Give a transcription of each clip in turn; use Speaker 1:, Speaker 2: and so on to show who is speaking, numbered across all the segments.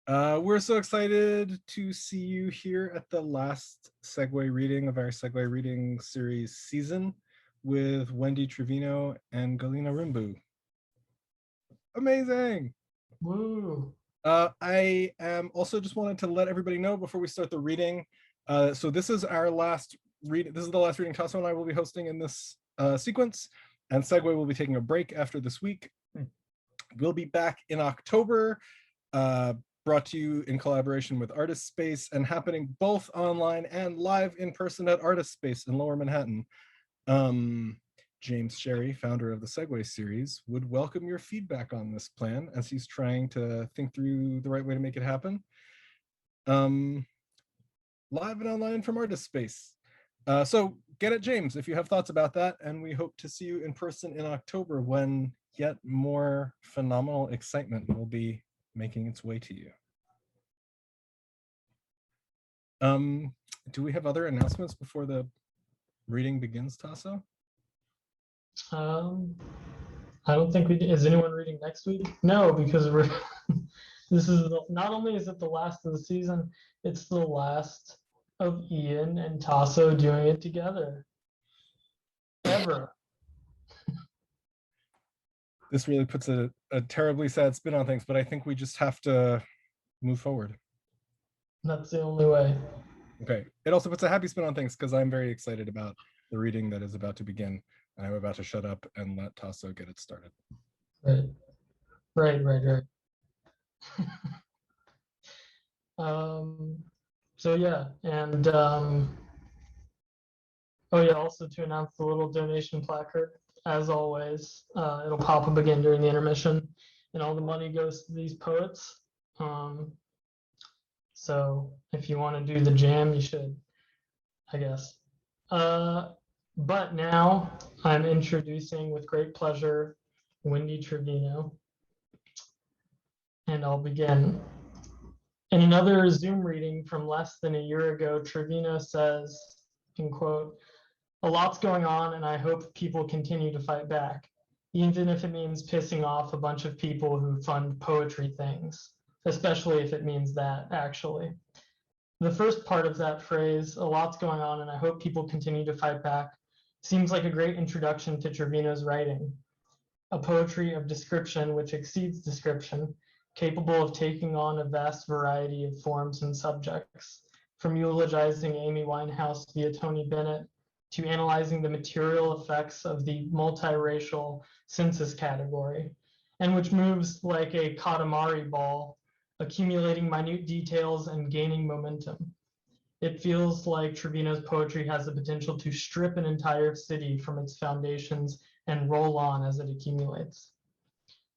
Speaker 1: We're so excited to see you here at the last Segue reading of our Segue Reading Series season with Wendy Trevino and Galina Rymbu. Amazing!
Speaker 2: Woo!
Speaker 1: I am also just wanted to let everybody know before we start the reading. So this is our last reading. This is the last reading Tasso and I will be hosting in this sequence, and Segue will be taking a break after this week. We'll be back in October. Brought to you in collaboration with Artist Space and happening both online and live in person at Artist Space in Lower Manhattan. James Sherry, founder of the Segue series, would welcome your feedback on this plan as he's trying to think through the right way to make it happen. Live and online from Artist Space. So get at James if you have thoughts about that, and we hope to see you in person in October when yet more phenomenal excitement will be making its way to you. Do we have other announcements before the reading begins, Tasso?
Speaker 2: I don't think we do. Is anyone reading next week? No, because we're this is not only is it the last of the season, it's the last of Ian and Tasso doing it together. Ever.
Speaker 1: This really puts a terribly sad spin on things, but I think we just have to move forward.
Speaker 2: That's the only way.
Speaker 1: Okay. It also puts a happy spin on things because I'm very excited about the reading that is about to begin. And I'm about to shut up and let Tasso get it started.
Speaker 2: Right. So yeah, and oh yeah, also to announce the little donation placard, as always, it'll pop up again during the intermission, and all the money goes to these poets. So if you want to do the jam, you should, I guess. But now I'm introducing with great pleasure Wendy Trevino, and I'll begin. In another Zoom reading from less than a year ago, Trevino says, in quote, "A lot's going on and I hope people continue to fight back, even if it means pissing off a bunch of people who fund poetry things, especially if it means that, actually." The first part of that phrase, "a lot's going on and I hope people continue to fight back," seems like a great introduction to Trevino's writing, a poetry of description which exceeds description, capable of taking on a vast variety of forms and subjects, from eulogizing Amy Winehouse via Tony Bennett to analyzing the material effects of the multiracial census category, and which moves like a Katamari ball, accumulating minute details and gaining momentum. It feels like Trevino's poetry has the potential to strip an entire city from its foundations and roll on as it accumulates.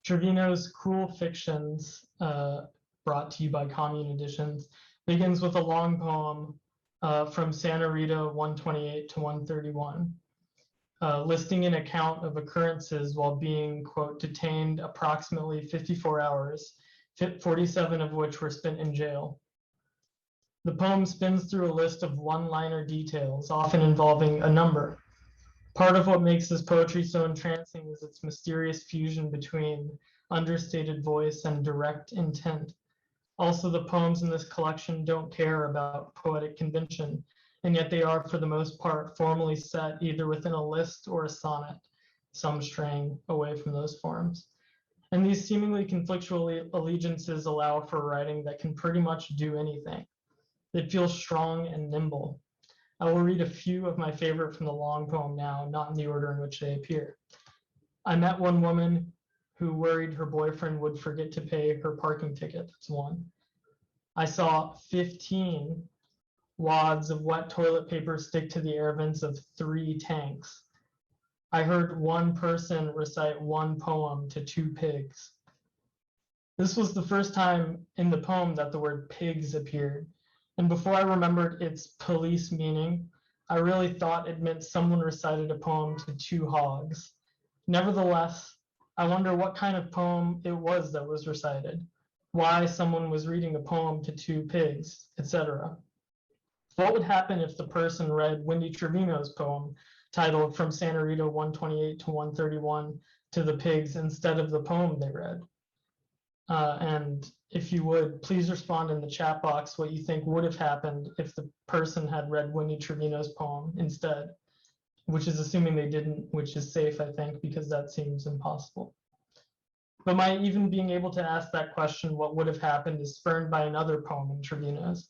Speaker 2: Trevino's Cruel Fictions, brought to you by Commune Editions, begins with a long poem from Santa Rita 128 to 131, listing an account of occurrences while being, quote, detained approximately 54 hours, 47 of which were spent in jail. The poem spins through a list of one-liner details, often involving a number. Part of what makes this poetry so entrancing is its mysterious fusion between understated voice and direct intent. Also, the poems in this collection don't care about poetic convention, and yet they are, for the most part, formally set either within a list or a sonnet, some straying away from those forms. And these seemingly conflictual allegiances allow for writing that can pretty much do anything. It feels strong and nimble. I will read a few of my favorite from the long poem now, not in the order in which they appear. "I met one woman who worried her boyfriend would forget to pay her parking ticket." That's one. "I saw 15 wads of wet toilet paper stick to the air vents of 3 tanks. I heard one person recite one poem to 2 pigs." This was the first time in the poem that the word pigs appeared. And before I remembered its police meaning, I really thought it meant someone recited a poem to 2 hogs. Nevertheless, I wonder what kind of poem it was that was recited, why someone was reading a poem to 2 pigs, etc. What would happen if the person read Wendy Trevino's poem titled From Santa Rita 128 to 131 to the pigs instead of the poem they read? And if you would, please respond in the chat box what you think would have happened if the person had read Wendy Trevino's poem instead, which is assuming they didn't, which is safe, I think, because that seems impossible. But my even being able to ask that question, what would have happened, is spurned by another poem in Trevino's,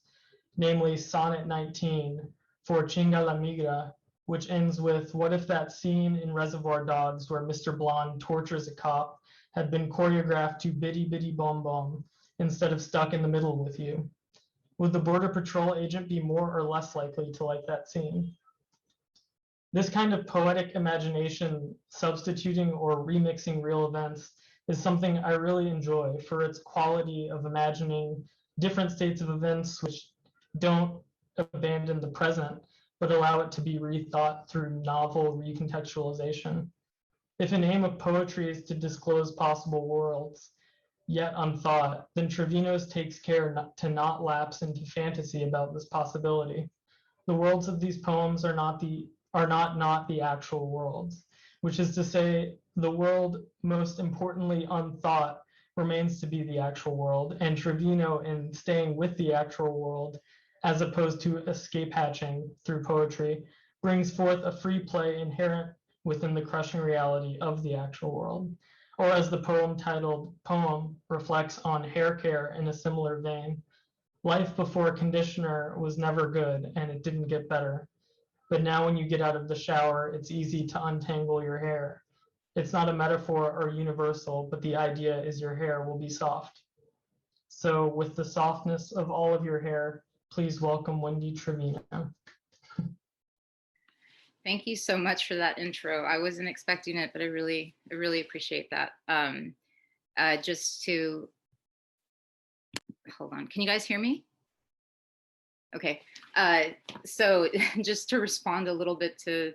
Speaker 2: namely Sonnet 19 for Chinga la Migra, which ends with, what if that scene in Reservoir Dogs where Mr. Blonde tortures a cop had been choreographed to Biddy Biddy Bom Bom instead of stuck in the middle with you? Would the Border Patrol agent be more or less likely to like that scene? This kind of poetic imagination, substituting or remixing real events, is something I really enjoy for its quality of imagining different states of events which don't abandon the present, but allow it to be rethought through novel recontextualization. If an aim of poetry is to disclose possible worlds, yet unthought, then Trevino's takes care to not lapse into fantasy about this possibility. The worlds of these poems are not the actual worlds, which is to say, the world most importantly unthought remains to be the actual world, and Trevino, in staying with the actual world, as opposed to escape hatching through poetry, brings forth a free play inherent within the crushing reality of the actual world. Or as the poem titled Poem reflects on hair care in a similar vein, life before conditioner was never good and it didn't get better. But now when you get out of the shower, it's easy to untangle your hair. It's not a metaphor or universal, but the idea is your hair will be soft. So with the softness of all of your hair, please welcome Wendy Trevino.
Speaker 3: Thank you so much for that intro. I wasn't expecting it, but I really appreciate that. Just to, hold on, can you guys hear me? Okay, so just to respond a little bit to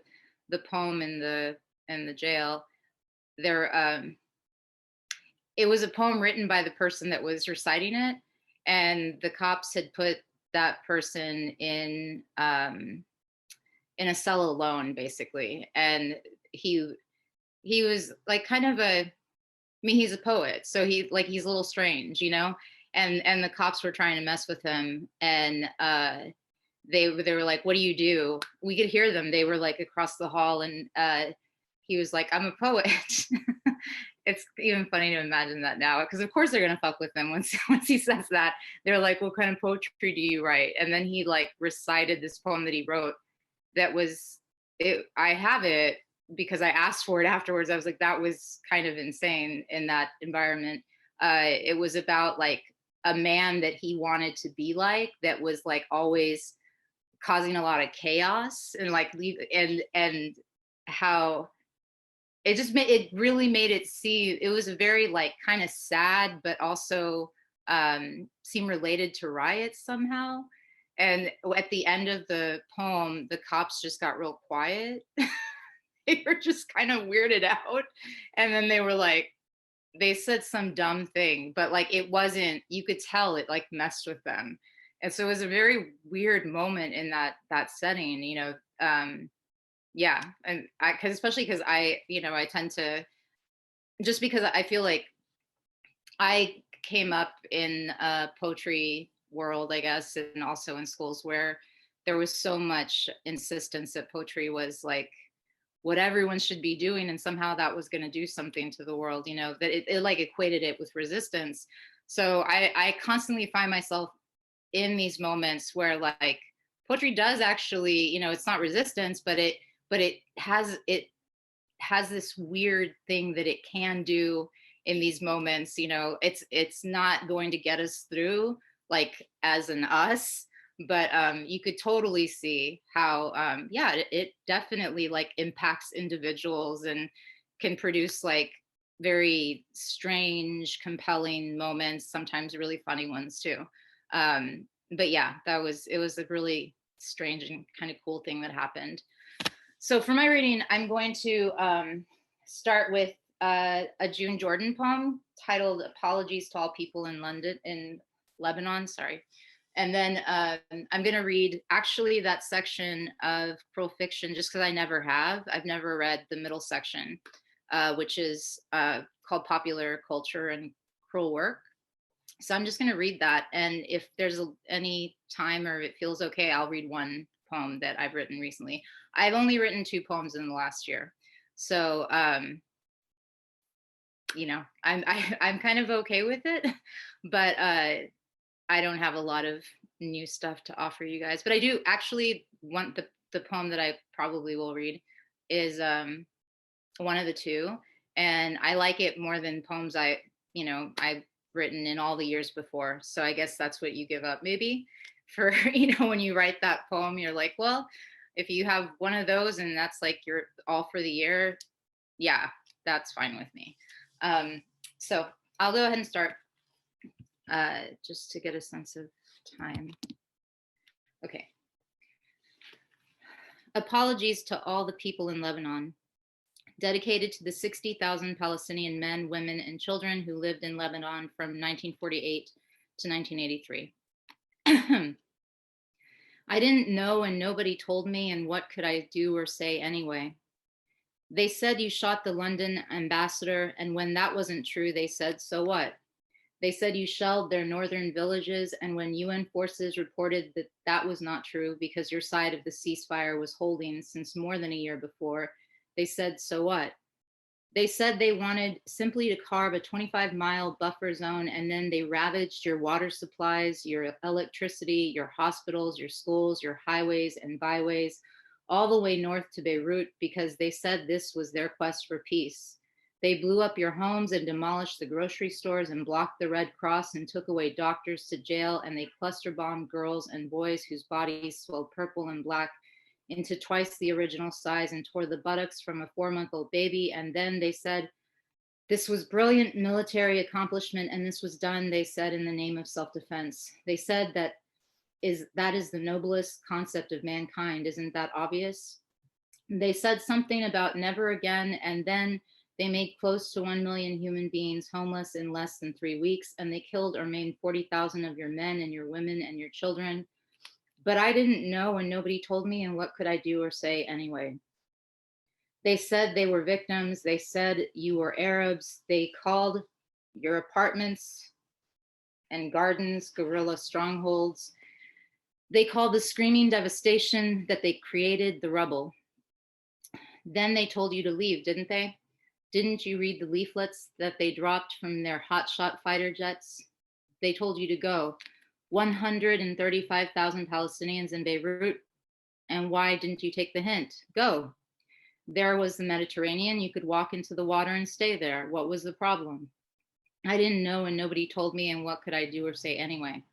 Speaker 3: the poem in the jail, there, it was a poem written by the person that was reciting it, and the cops had put that person in a cell alone, basically, and he was like kind of I mean, he's a poet, so he's a little strange, you know. And the cops were trying to mess with him, and they were like, "What do you do?" We could hear them. They were like across the hall, and he was like, "I'm a poet." It's even funny to imagine that now, because of course they're gonna fuck with him once he says that. They're like, "What kind of poetry do you write?" And then he like recited this poem that he wrote. That was it. I have it because I asked for it afterwards. I was like, that was kind of insane in that environment. It was about like a man that he wanted to be like, that was like always causing a lot of chaos, and like and how it just it really made it see, it was a very like kind of sad, but also seemed related to riots somehow. And at the end of the poem, the cops just got real quiet. They were just kind of weirded out. And then they were like, they said some dumb thing, but like it wasn't, you could tell it like messed with them. And so it was a very weird moment in that setting, you know. Yeah, and cause especially because I, you know, I tend to, just because I feel like I came up in a poetry world, I guess, and also in schools where there was so much insistence that poetry was like what everyone should be doing, and somehow that was going to do something to the world, you know, that it like equated it with resistance. So I constantly find myself in these moments where like poetry does actually, you know, it's not resistance, but it has this weird thing that it can do in these moments. You know, it's not going to get us through like as an us, but you could totally see how yeah, it definitely like impacts individuals and can produce like very strange, compelling moments, sometimes really funny ones too. But yeah, it was a really strange and kind of cool thing that happened. So for my reading, I'm going to start with a June Jordan poem titled "Apologies to All People in Lebanon." Sorry. And then I'm going to read actually that section of Cruel Fiction, just because I never have. I've never read the middle section, which is called Popular Culture and Cruel Work. So I'm just going to read that. And if there's any time or if it feels okay, I'll read one poem that I've written recently. I've only written 2 poems in the last year. So, you know, I'm kind of okay with it, but I don't have a lot of new stuff to offer you guys. But I do actually want the poem that I probably will read is one of the 2. And I like it more than poems I've written in all the years before. So I guess that's what you give up maybe for, when you write that poem, you're like, well, if you have one of those and that's like your all for the year, yeah, that's fine with me. So I'll go ahead and start just to get a sense of time. Okay. Apologies to all the people in Lebanon, dedicated to the 60,000 Palestinian men, women, and children who lived in Lebanon from 1948 to 1983. I didn't know and nobody told me, and what could I do or say anyway? They said you shot the London ambassador, and when that wasn't true, they said, so what? They said you shelled their northern villages, and when UN forces reported that that was not true because your side of the ceasefire was holding since more than a year before, they said, so what? They said they wanted simply to carve a 25-mile buffer zone, and then they ravaged your water supplies, your electricity, your hospitals, your schools, your highways and byways, all the way north to Beirut because they said this was their quest for peace. They blew up your homes and demolished the grocery stores and blocked the Red Cross and took away doctors to jail, and they cluster bombed girls and boys whose bodies swelled purple and black into twice the original size and tore the buttocks from a 4-month-old baby. And then they said, this was brilliant military accomplishment, and this was done, they said, in the name of self-defense. They said that is the noblest concept of mankind. Isn't that obvious? They said something about never again, and then they made close to 1 million human beings homeless in less than 3 weeks, and they killed or maimed 40,000 of your men and your women and your children. But I didn't know and nobody told me, and what could I do or say anyway? They said they were victims. They said you were Arabs. They called your apartments and gardens guerrilla strongholds. They called the screaming devastation that they created the rubble. Then they told you to leave, didn't they? Didn't you read the leaflets that they dropped from their hotshot fighter jets? They told you to go. 135,000 Palestinians in Beirut. And why didn't you take the hint? Go. There was the Mediterranean. You could walk into the water and stay there. What was the problem? I didn't know and nobody told me, and what could I do or say anyway?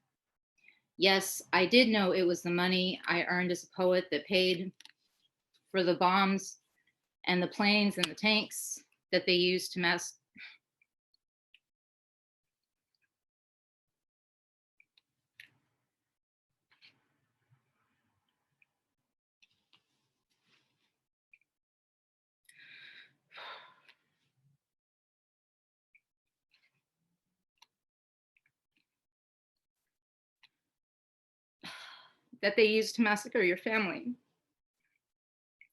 Speaker 3: Yes, I did know it was the money I earned as a poet that paid for the bombs and the planes and the tanks that they used to mass. That they used to massacre your family.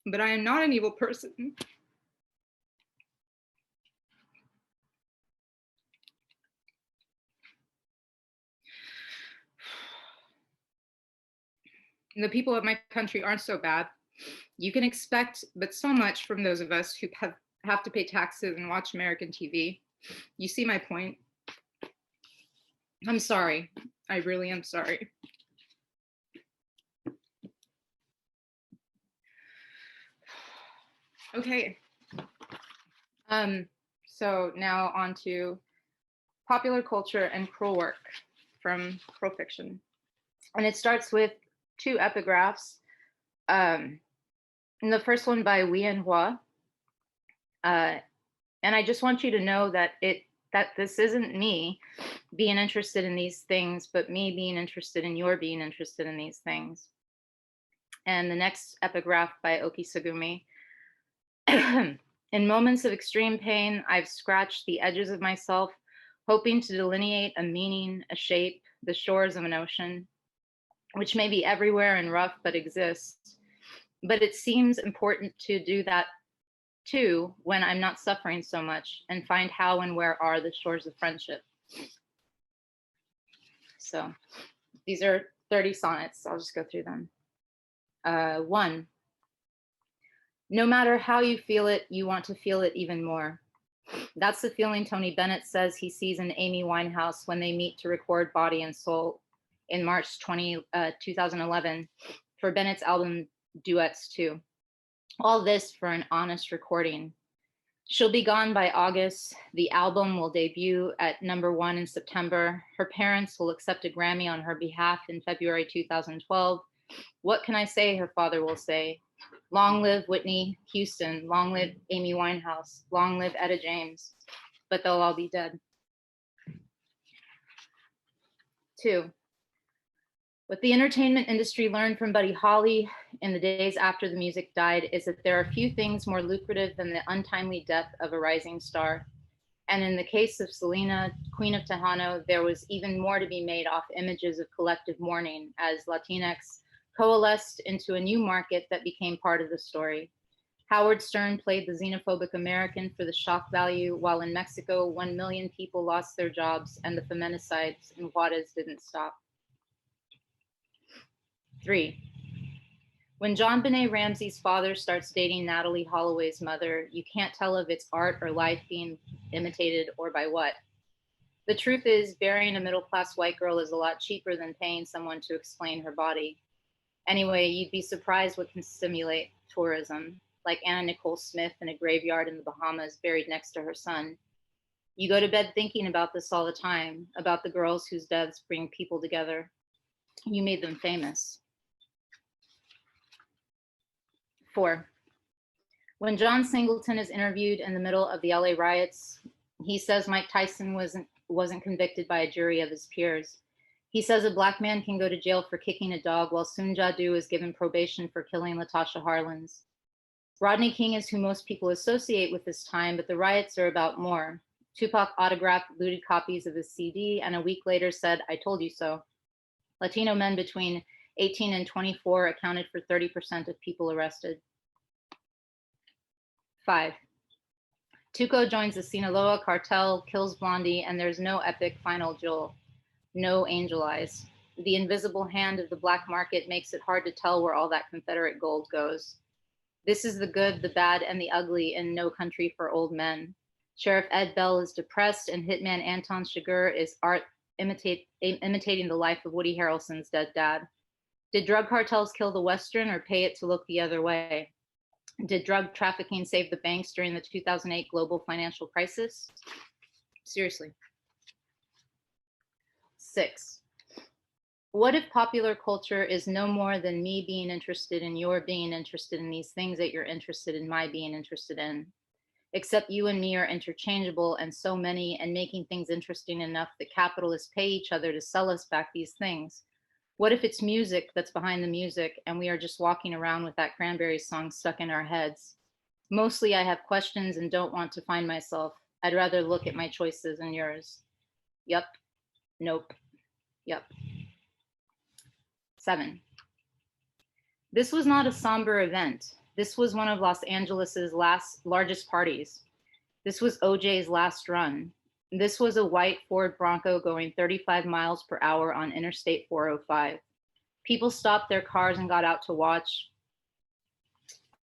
Speaker 3: But I am not an evil person. The people of my country aren't so bad. You can expect but so much from those of us who have to pay taxes and watch American TV. You see my point? I'm sorry. I really am sorry. Okay. So now on to popular culture and cruel work from Cruel Fiction. And it starts with 2 epigraphs. And the first one by Wien Hua. And I just want you to know that this isn't me being interested in these things, but me being interested in your being interested in these things. And the next epigraph by Oki Sagumi. In moments of extreme pain, I've scratched the edges of myself, hoping to delineate a meaning, a shape, the shores of an ocean, which may be everywhere and rough, but exists. But it seems important to do that too when I'm not suffering so much, and find how and where are the shores of friendship. So these are 30 sonnets. I'll just go through them. 1. No matter how you feel it, you want to feel it even more. That's the feeling Tony Bennett says he sees in Amy Winehouse when they meet to record Body and Soul in March 2011 for Bennett's album Duets 2. All this for an honest recording. She'll be gone by August. The album will debut at #1 in September. Her parents will accept a Grammy on her behalf in February 2012. What can I say? Her father will say. Long live Whitney Houston. Long live Amy Winehouse. Long live Etta James. But they'll all be dead. 2. What the entertainment industry learned from Buddy Holly in the days after the music died is that there are few things more lucrative than the untimely death of a rising star. And in the case of Selena, Queen of Tejano, there was even more to be made off images of collective mourning as Latinx coalesced into a new market that became part of the story. Howard Stern played the xenophobic American for the shock value, while in Mexico, 1 million people lost their jobs and the feminicides in Juarez didn't stop. 3. When John Benet Ramsey's father starts dating Natalie Holloway's mother, you can't tell if it's art or life being imitated or by what. The truth is, burying a middle-class white girl is a lot cheaper than paying someone to explain her body. Anyway, you'd be surprised what can stimulate tourism, like Anna Nicole Smith in a graveyard in the Bahamas buried next to her son. You go to bed thinking about this all the time, about the girls whose deaths bring people together. You made them famous. 4. When John Singleton is interviewed in the middle of the LA riots, he says Mike Tyson wasn't convicted by a jury of his peers. He says a Black man can go to jail for kicking a dog while Sun Jadu is given probation for killing Latasha Harlins. Rodney King is who most people associate with this time, but the riots are about more. Tupac autographed looted copies of his CD and a week later said, "I told you so." Latino men between 18 and 24 accounted for 30% of people arrested. 5. Tuco joins the Sinaloa cartel, kills Blondie, and there's no epic final duel. No angel eyes. The invisible hand of the black market makes it hard to tell where all that Confederate gold goes. This is the good, the bad, and the ugly in No Country for Old Men. Sheriff Ed Bell is depressed, and hitman Anton Chigurh is imitating the life of Woody Harrelson's dead dad. Did drug cartels kill the Western or pay it to look the other way? Did drug trafficking save the banks during the 2008 global financial crisis? Seriously. 6. What if popular culture is no more than me being interested in your being interested in these things that you're interested in my being interested in? Except you and me are interchangeable and so many, and making things interesting enough that capitalists pay each other to sell us back these things. What if it's music that's behind the music and we are just walking around with that Cranberries song stuck in our heads? Mostly I have questions and don't want to find myself. I'd rather look at my choices and yours. Yup. Nope. Yup. 7. This was not a somber event. This was one of Los Angeles's largest parties. This was OJ's last run. This was a white Ford Bronco going 35 miles per hour on Interstate 405. People stopped their cars and got out to watch.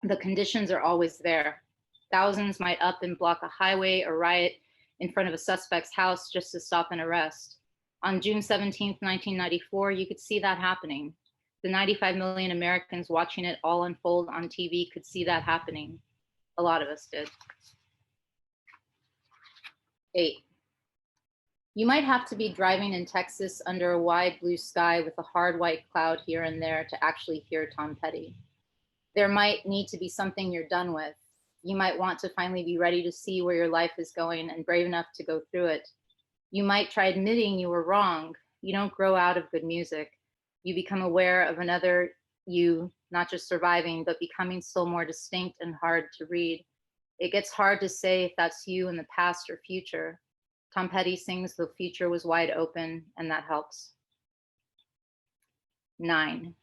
Speaker 3: The conditions are always there. Thousands might up and block a highway or riot in front of a suspect's house just to stop an arrest. On June 17th, 1994, you could see that happening. The 95 million Americans watching it all unfold on TV could see that happening. A lot of us did. 8. You might have to be driving in Texas under a wide blue sky with a hard white cloud here and there to actually hear Tom Petty. There might need to be something you're done with. You might want to finally be ready to see where your life is going and brave enough to go through it. You might try admitting you were wrong. You don't grow out of good music. You become aware of another you, not just surviving, but becoming still more distinct and hard to read. It gets hard to say if that's you in the past or future. Tom Petty sings the future was wide open, and that helps. 9.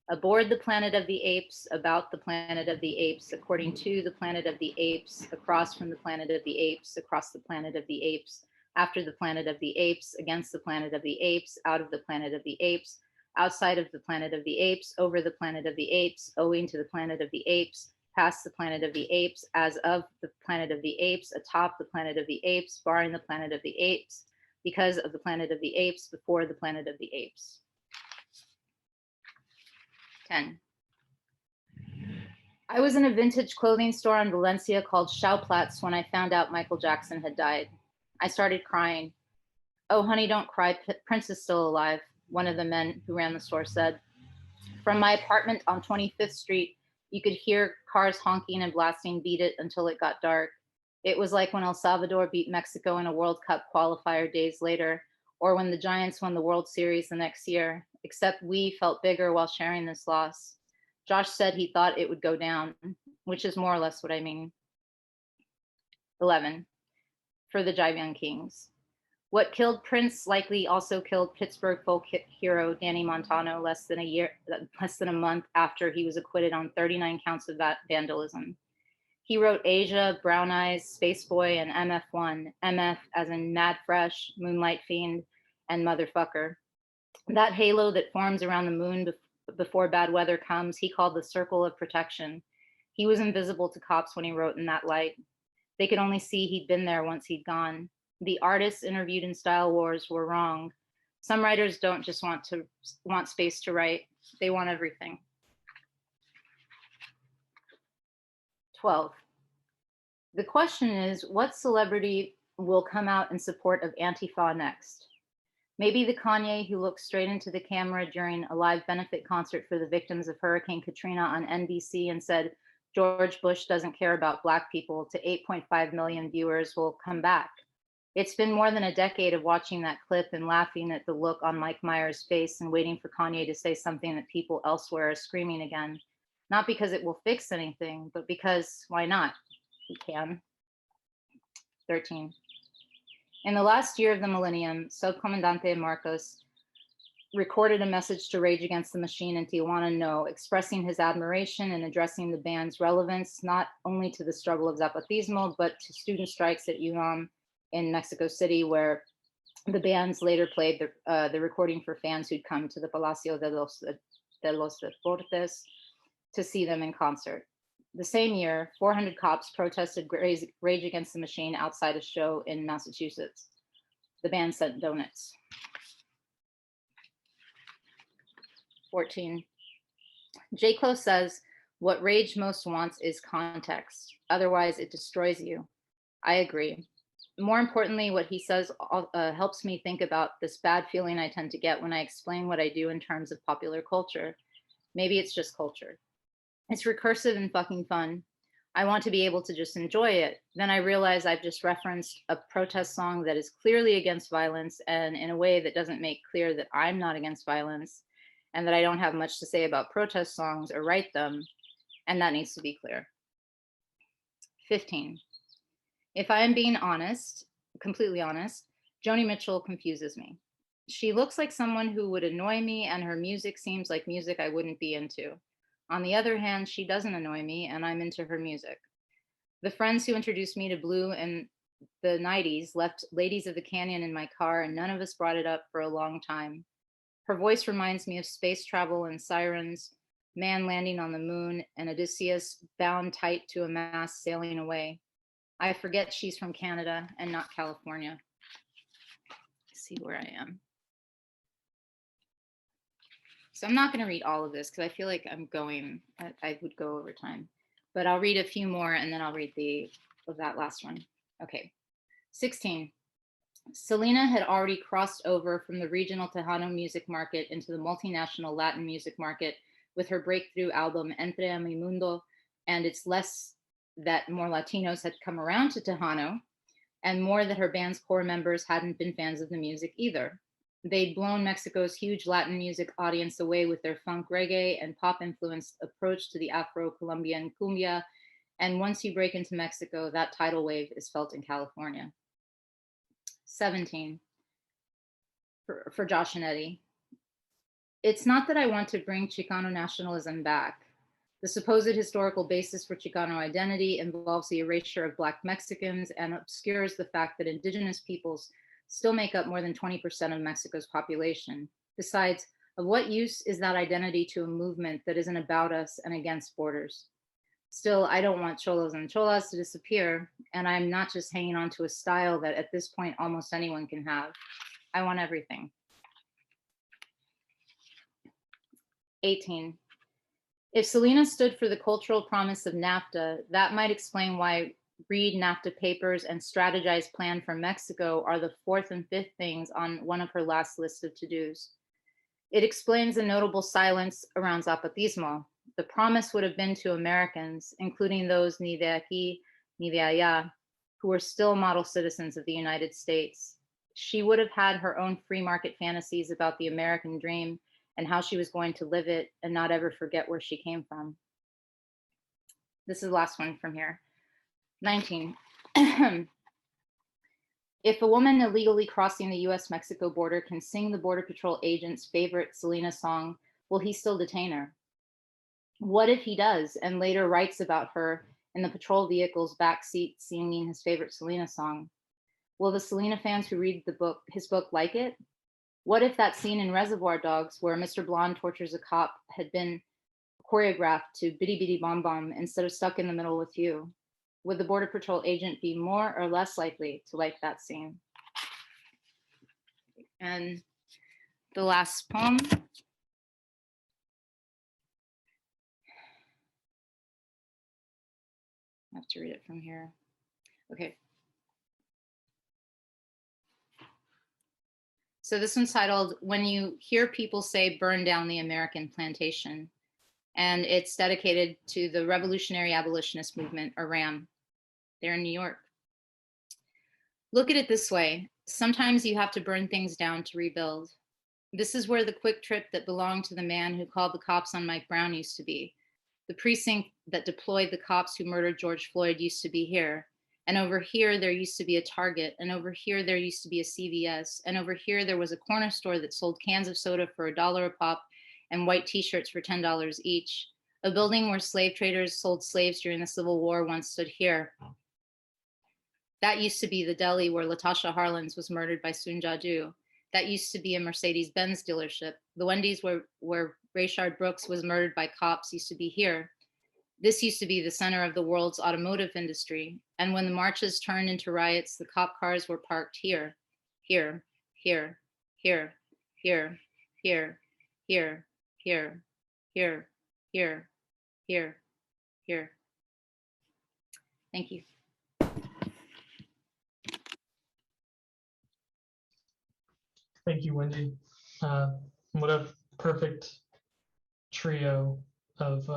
Speaker 3: Aboard the Planet of the Apes, about the Planet of the Apes, according to the Planet of the Apes, across from the Planet of the Apes, across the Planet of the Apes, after the Planet of the Apes, against the Planet of the Apes, out of the Planet of the Apes, outside of the Planet of the Apes, over the Planet of the Apes, owing to the Planet of the Apes, past the Planet of the Apes, as of the Planet of the Apes, atop the Planet of the Apes, barring the Planet of the Apes, because of the Planet of the Apes, before the Planet of the Apes. 10. I was in a vintage clothing store in Valencia called Schauplatz when I found out Michael Jackson had died. I started crying. Oh, honey, don't cry. Prince is still alive, one of the men who ran the store said. From my apartment on 25th Street, you could hear cars honking and blasting Beat It until it got dark. It was like when El Salvador beat Mexico in a World Cup qualifier days later, or when the Giants won the World Series the next year, except we felt bigger while sharing this loss. Josh said he thought it would go down, which is more or less what I mean. 11. For the Jive Young Kings. What killed Prince likely also killed Pittsburgh folk hero Danny Montano less than a month after he was acquitted on 39 counts of vandalism. He wrote Asia, Brown Eyes, Space Boy, and MF1, MF as in Mad Fresh, Moonlight Fiend, and Motherfucker. That halo that forms around the moon before bad weather comes, he called the circle of protection. He was invisible to cops when he wrote in that light. They could only see he'd been there once he'd gone. The artists interviewed in Style Wars were wrong. Some writers don't just want space to write, they want everything. 12. The question is, what celebrity will come out in support of Antifa next? Maybe the Kanye who looked straight into the camera during a live benefit concert for the victims of Hurricane Katrina on NBC and said, George Bush doesn't care about Black people, to 8.5 million viewers will come back. It's been more than a decade of watching that clip and laughing at the look on Mike Myers' face and waiting for Kanye to say something that people elsewhere are screaming again. Not because it will fix anything, but because why not? He can. 13. In the last year of the millennium, Subcomandante Marcos recorded a message to Rage Against the Machine in Tijuana No, expressing his admiration and addressing the band's relevance not only to the struggle of Zapatismo, but to student strikes at UNAM in Mexico City, where the bands later played the recording for fans who'd come to the Palacio de los Deportes to see them in concert. The same year, 400 cops protested Rage Against the Machine outside a show in Massachusetts. The band sent donuts. 14. J. Clo says, what Rage most wants is context. Otherwise, it destroys you. I agree. More importantly, what he says helps me think about this bad feeling I tend to get when I explain what I do in terms of popular culture. Maybe it's just culture. It's recursive and fucking fun. I want to be able to just enjoy it. Then I realize I've just referenced a protest song that is clearly against violence and in a way that doesn't make clear that I'm not against violence and that I don't have much to say about protest songs or write them, and that needs to be clear. 15. If I am being honest, completely honest, Joni Mitchell confuses me. She looks like someone who would annoy me, and her music seems like music I wouldn't be into. On the other hand, she doesn't annoy me, and I'm into her music. The friends who introduced me to Blue in the 90s left Ladies of the Canyon in my car, and none of us brought it up for a long time. Her voice reminds me of space travel and sirens, man landing on the moon, and Odysseus bound tight to a mast sailing away. I forget she's from Canada and not California. Let's see where I am. So I'm not going to read all of this because I feel like I would go over time. But I'll read a few more and then I'll read that last one. Okay. 16. Selena had already crossed over from the regional Tejano music market into the multinational Latin music market with her breakthrough album Entre a mi Mundo, and it's less that more Latinos had come around to Tejano and more that her band's core members hadn't been fans of the music either. They'd blown Mexico's huge Latin music audience away with their funk reggae and pop-influenced approach to the Afro-Colombian cumbia, and once you break into Mexico, that tidal wave is felt in California. 17. For Josh and Eddie. It's not that I want to bring Chicano nationalism back. The supposed historical basis for Chicano identity involves the erasure of Black Mexicans and obscures the fact that indigenous peoples still make up more than 20% of Mexico's population. Besides, of what use is that identity to a movement that isn't about us and against borders? Still, I don't want cholos and cholas to disappear, and I'm not just hanging on to a style that at this point almost anyone can have. I want everything. 18. If Selena stood for the cultural promise of NAFTA, that might explain why read NAFTA papers and strategize plan for Mexico are the 4th and 5th things on one of her last list of to-dos. It explains the notable silence around Zapatismo. The promise would have been to Americans, including those ni de aquí, ni de allá, who were still model citizens of the United States. She would have had her own free market fantasies about the American dream and how she was going to live it and not ever forget where she came from. This is the last one from here. 19. If a woman illegally crossing the US-Mexico border can sing the Border Patrol agent's favorite Selena song, will he still detain her? What if he does and later writes about her in the patrol vehicle's backseat singing his favorite Selena song? Will the Selena fans who read his book like it? What if that scene in Reservoir Dogs where Mr. Blonde tortures a cop had been choreographed to Biddy Biddy Bom Bom instead of Stuck in the Middle with You? Would the Border Patrol agent be more or less likely to like that scene? And the last poem. I have to read it from here. Okay. So this one's titled, When You Hear People Say Burn Down the American Plantation. And it's dedicated to the Revolutionary Abolitionist Movement, or RAM. They're in New York. Look at it this way. Sometimes you have to burn things down to rebuild. This is where the quick trip that belonged to the man who called the cops on Mike Brown used to be. The precinct that deployed the cops who murdered George Floyd used to be here. And over here, there used to be a Target. And over here, there used to be a CVS. And over here, there was a corner store that sold cans of soda for $1 a pop and white t-shirts for $10 each. A building where slave traders sold slaves during the Civil War once stood here. That used to be the deli where Latasha Harlins was murdered by Sun Jadu. That used to be a Mercedes-Benz dealership. The Wendy's where Rayshard Brooks was murdered by cops used to be here. This used to be the center of the world's automotive industry. And when the marches turned into riots, the cop cars were parked here, here, here, here, here, here, here, here, here, here, here, here. Thank you.
Speaker 2: Thank you, Wendy. What a perfect trio of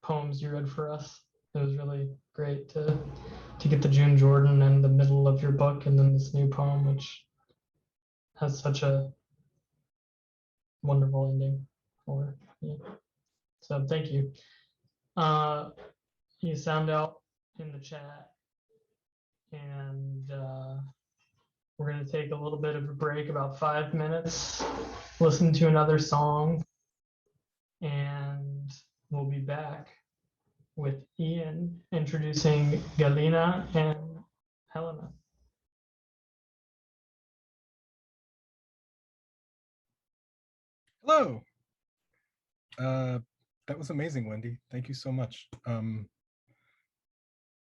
Speaker 2: poems you read for us. It was really great to get the June Jordan in the middle of your book and then this new poem, which has such a wonderful ending for you. So thank you. You sound out in the chat, and we're going to take a little bit of a break, about 5 minutes, listen to another song, and we'll be back with Ian introducing Galina and Helena.
Speaker 1: Hello. That was amazing, Wendy. Thank you so much.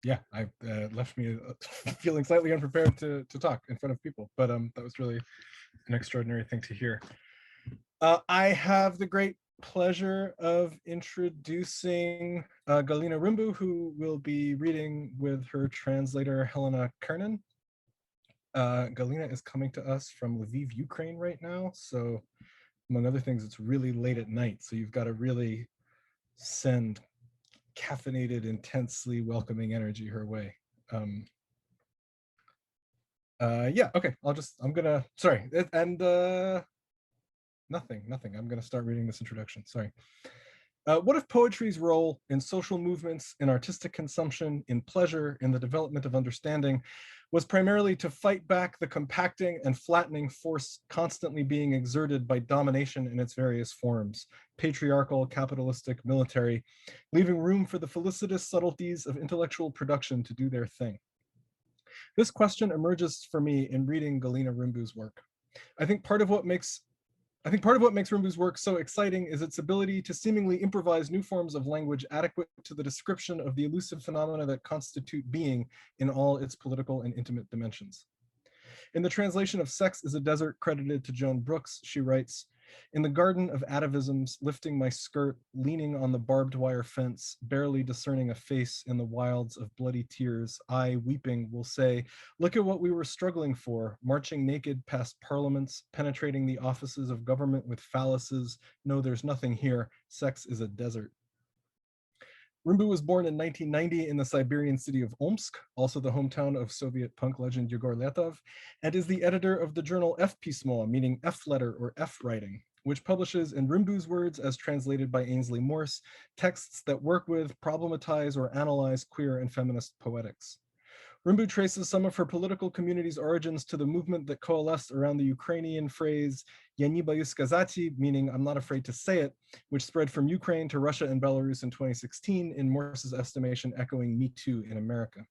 Speaker 1: Yeah, I left me feeling slightly unprepared to talk in front of people, but that was really an extraordinary thing to hear. I have the great pleasure of introducing Galina Rymbu, who will be reading with her translator, Helena Kernan. Galina is coming to us from Lviv, Ukraine right now. So among other things, it's really late at night. So you've got to really send caffeinated, intensely welcoming energy her way. Yeah, okay, nothing. I'm gonna start reading this introduction, sorry. What if poetry's role in social movements, in artistic consumption, in pleasure, in the development of understanding, was primarily to fight back the compacting and flattening force constantly being exerted by domination in its various forms, patriarchal, capitalistic, military, leaving room for the felicitous subtleties of intellectual production to do their thing? This question emerges for me in reading Galina Rymbu's work. I think part of what makes Rymbu's work so exciting is its ability to seemingly improvise new forms of language adequate to the description of the elusive phenomena that constitute being in all its political and intimate dimensions. In the translation of Sex is a Desert credited to Joan Brooks, she writes, "In the garden of atavisms, lifting my skirt, leaning on the barbed wire fence, barely discerning a face in the wilds of bloody tears, I, weeping, will say, look at what we were struggling for, marching naked past parliaments, penetrating the offices of government with phalluses. No, there's nothing here. Sex is a desert." Rymbu was born in 1990 in the Siberian city of Omsk, also the hometown of Soviet punk legend Yegor Letov, and is the editor of the journal F Pismo, meaning F letter or F writing, which publishes, in Rymbu's words as translated by Ainsley Morse, texts that work with, problematize, or analyze queer and feminist poetics. Rymbu traces some of her political community's origins to the movement that coalesced around the Ukrainian phrase "Я не боюсь сказати," meaning "I'm not afraid to say it," which spread from Ukraine to Russia and Belarus in 2016, in Morse's estimation echoing Me Too in America.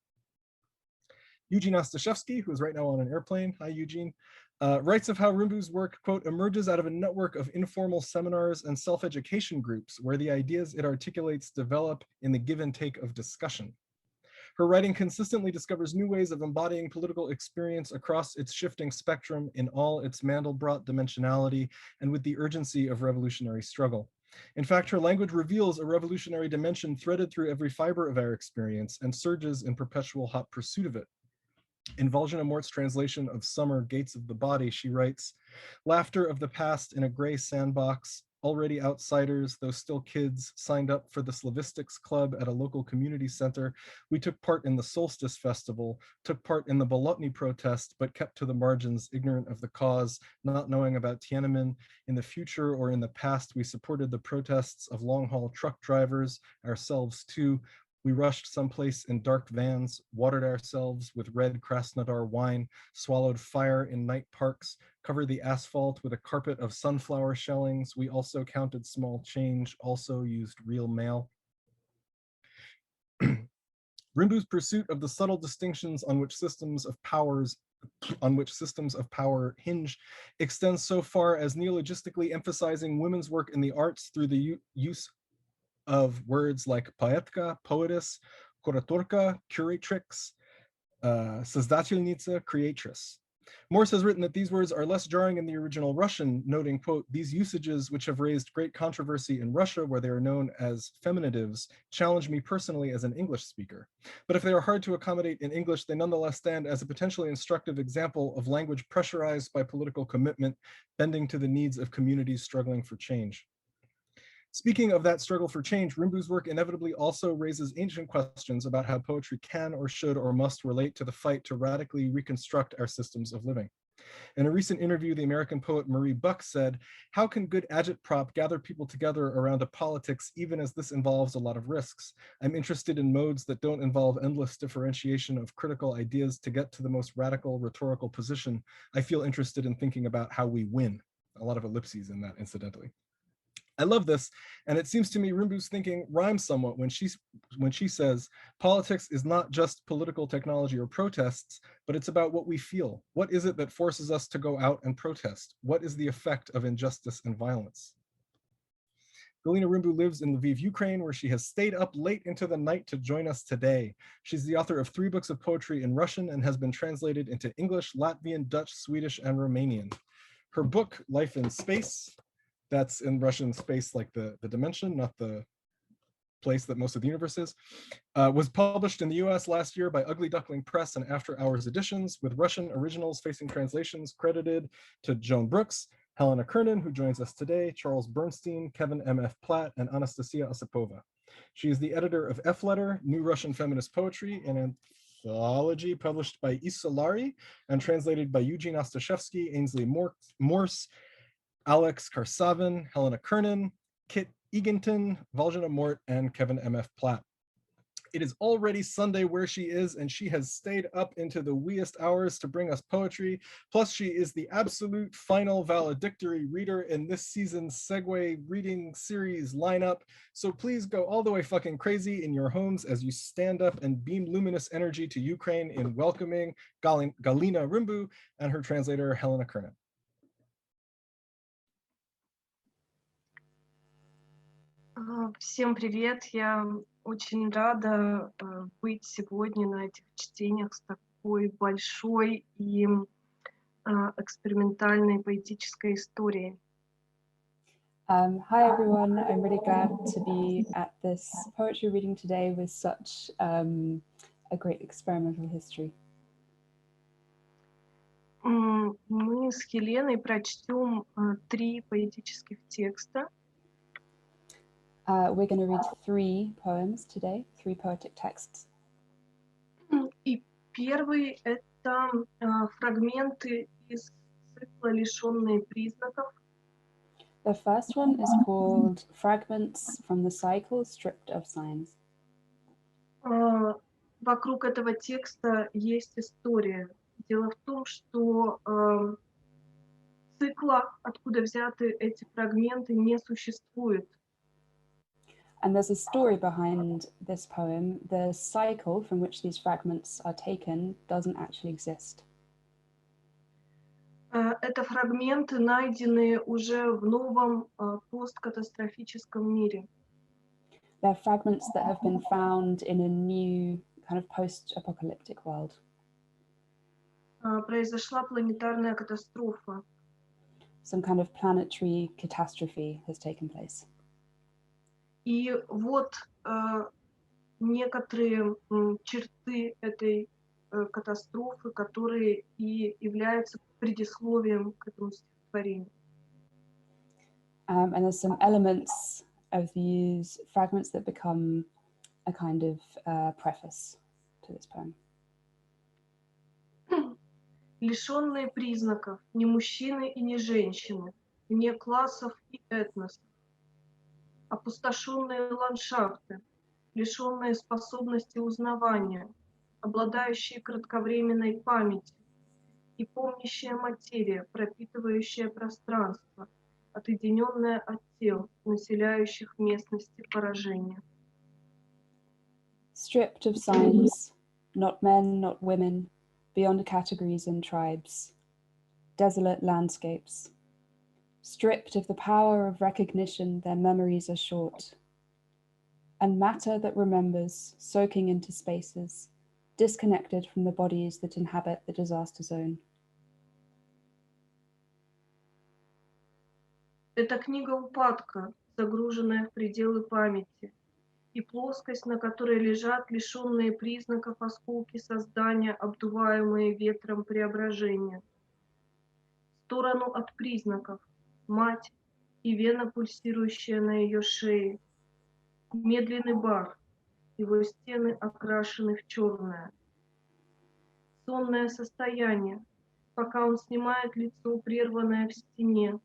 Speaker 1: Eugene Ostashevsky, who is right now on an airplane, hi Eugene, writes of how Rymbu's work, quote, emerges out of a network of informal seminars and self-education groups where the ideas it articulates develop in the give and take of discussion. Her writing consistently discovers new ways of embodying political experience across its shifting spectrum in all its Mandelbrot dimensionality and with the urgency of revolutionary struggle. In fact, her language reveals a revolutionary dimension threaded through every fiber of our experience and surges in perpetual hot pursuit of it. In Valjana Mort's translation of Summer, Gates of the Body, she writes, "Laughter of the past in a gray sandbox, already outsiders, though still kids, signed up for the Slavistics Club at a local community center. We took part in the Solstice Festival, took part in the Bolotny protest, but kept to the margins, ignorant of the cause, not knowing about Tiananmen. In the future or in the past, we supported the protests of long-haul truck drivers, ourselves too. We rushed someplace in dark vans, watered ourselves with red Krasnodar wine, swallowed fire in night parks, covered the asphalt with a carpet of sunflower shellings. We also counted small change, also used real mail." Rymbu's pursuit of the subtle distinctions on which systems of power hinge extends so far as neologistically emphasizing women's work in the arts through the use of words like poetka, poetess, kuratorka, curatrix, создательница, creatress. Morse has written that these words are less jarring in the original Russian, noting, quote, "These usages, which have raised great controversy in Russia, where they are known as feminatives, challenge me personally as an English speaker. But if they are hard to accommodate in English, they nonetheless stand as a potentially instructive example of language pressurized by political commitment, bending to the needs of communities struggling for change." Speaking of that struggle for change, Rymbu's work inevitably also raises ancient questions about how poetry can or should or must relate to the fight to radically reconstruct our systems of living. In a recent interview, the American poet Marie Buck said, "How can good agitprop gather people together around a politics even as this involves a lot of risks? I'm interested in modes that don't involve endless differentiation of critical ideas to get to the most radical rhetorical position. I feel interested in thinking about how we win." A lot of ellipses in that, incidentally. I love this, and it seems to me Rymbu's thinking rhymes somewhat when she says, "Politics is not just political technology or protests, but it's about what we feel. What is it that forces us to go out and protest? What is the effect of injustice and violence?" Galina Rymbu lives in Lviv, Ukraine, where she has stayed up late into the night to join us today. She's the author of 3 books of poetry in Russian and has been translated into English, Latvian, Dutch, Swedish, and Romanian. Her book, Life in Space, that's in Russian space like the dimension, not the place that most of the universe is, was published in the US last year by Ugly Duckling Press and After Hours Editions, with Russian originals facing translations credited to Joan Brooks, Helena Kernan, who joins us today, Charles Bernstein, Kevin M.F. Platt, and Anastasia Osipova. She is the editor of F Letter, New Russian Feminist Poetry, an anthology published by Isolari and translated by Eugene Ostashevsky, Ainsley Morse, Alex Karsavin, Helena Kernan, Kit Eganton, Valjana Mort, and Kevin M.F. Platt. It is already Sunday where she is, and she has stayed up into the weeest hours to bring us poetry. Plus, she is the absolute final valedictory reader in this season's Segue Reading Series lineup. So please go all the way fucking crazy in your homes as you stand up and beam luminous energy to Ukraine in welcoming Galina Rymbu and her translator, Helena Kernan.
Speaker 4: Всем привет! Я очень рада быть сегодня на этих чтениях с такой большой и экспериментальной поэтической историей.
Speaker 5: Hi everyone, I'm really glad to be at this poetry reading today with such a great experimental history.
Speaker 4: Мы с Хеленой прочтем 3 поэтических текста.
Speaker 5: We're going to read 3 poems today, 3 poetic texts.
Speaker 4: И первый — это фрагменты из цикла «Лишенные признаков».
Speaker 5: The first one is called Fragments from the Cycle Stripped of Signs.
Speaker 4: Вокруг этого текста есть история. Дело в том, что цикла, откуда взяты эти фрагменты, не существует.
Speaker 5: And there's a story behind this poem. The cycle from which these fragments are taken doesn't actually exist.
Speaker 4: Это фрагменты, найденные уже в новом посткатастрофическом мире.
Speaker 5: They're fragments that have been found in a new kind of post-apocalyptic world.
Speaker 4: Произошла планетарная катастрофа.
Speaker 5: Some kind of planetary catastrophe has taken place.
Speaker 4: И вот некоторые черты этой катастрофы, которые и являются предисловием к этому стихотворению.
Speaker 5: And there's some elements of these fragments that become a kind of preface to this poem.
Speaker 4: Лишенные признаков, ни мужчины и ни женщины, вне классов и этносов. Опустошенные ландшафты, лишенные способности узнавания, обладающие кратковременной памятью и помнящая материя, пропитывающая пространство, отъединенная от тел, населяющих местности поражения.
Speaker 5: Stripped of signs, not men, not women, beyond categories and tribes, desolate landscapes. Stripped of the power of recognition, their memories are short. And matter that remembers, soaking into spaces, disconnected from the bodies that inhabit the disaster zone.
Speaker 4: Это книга упадка, загруженная в пределы памяти, и плоскость, на которой лежат лишенные признаков осколки создания, обдуваемые ветром преображения. В сторону от признаков мать и вена, пульсирующая на ее шее, медленный бар, его стены окрашены в черное. Сонное состояние, пока он снимает лицо, прерванное в стене.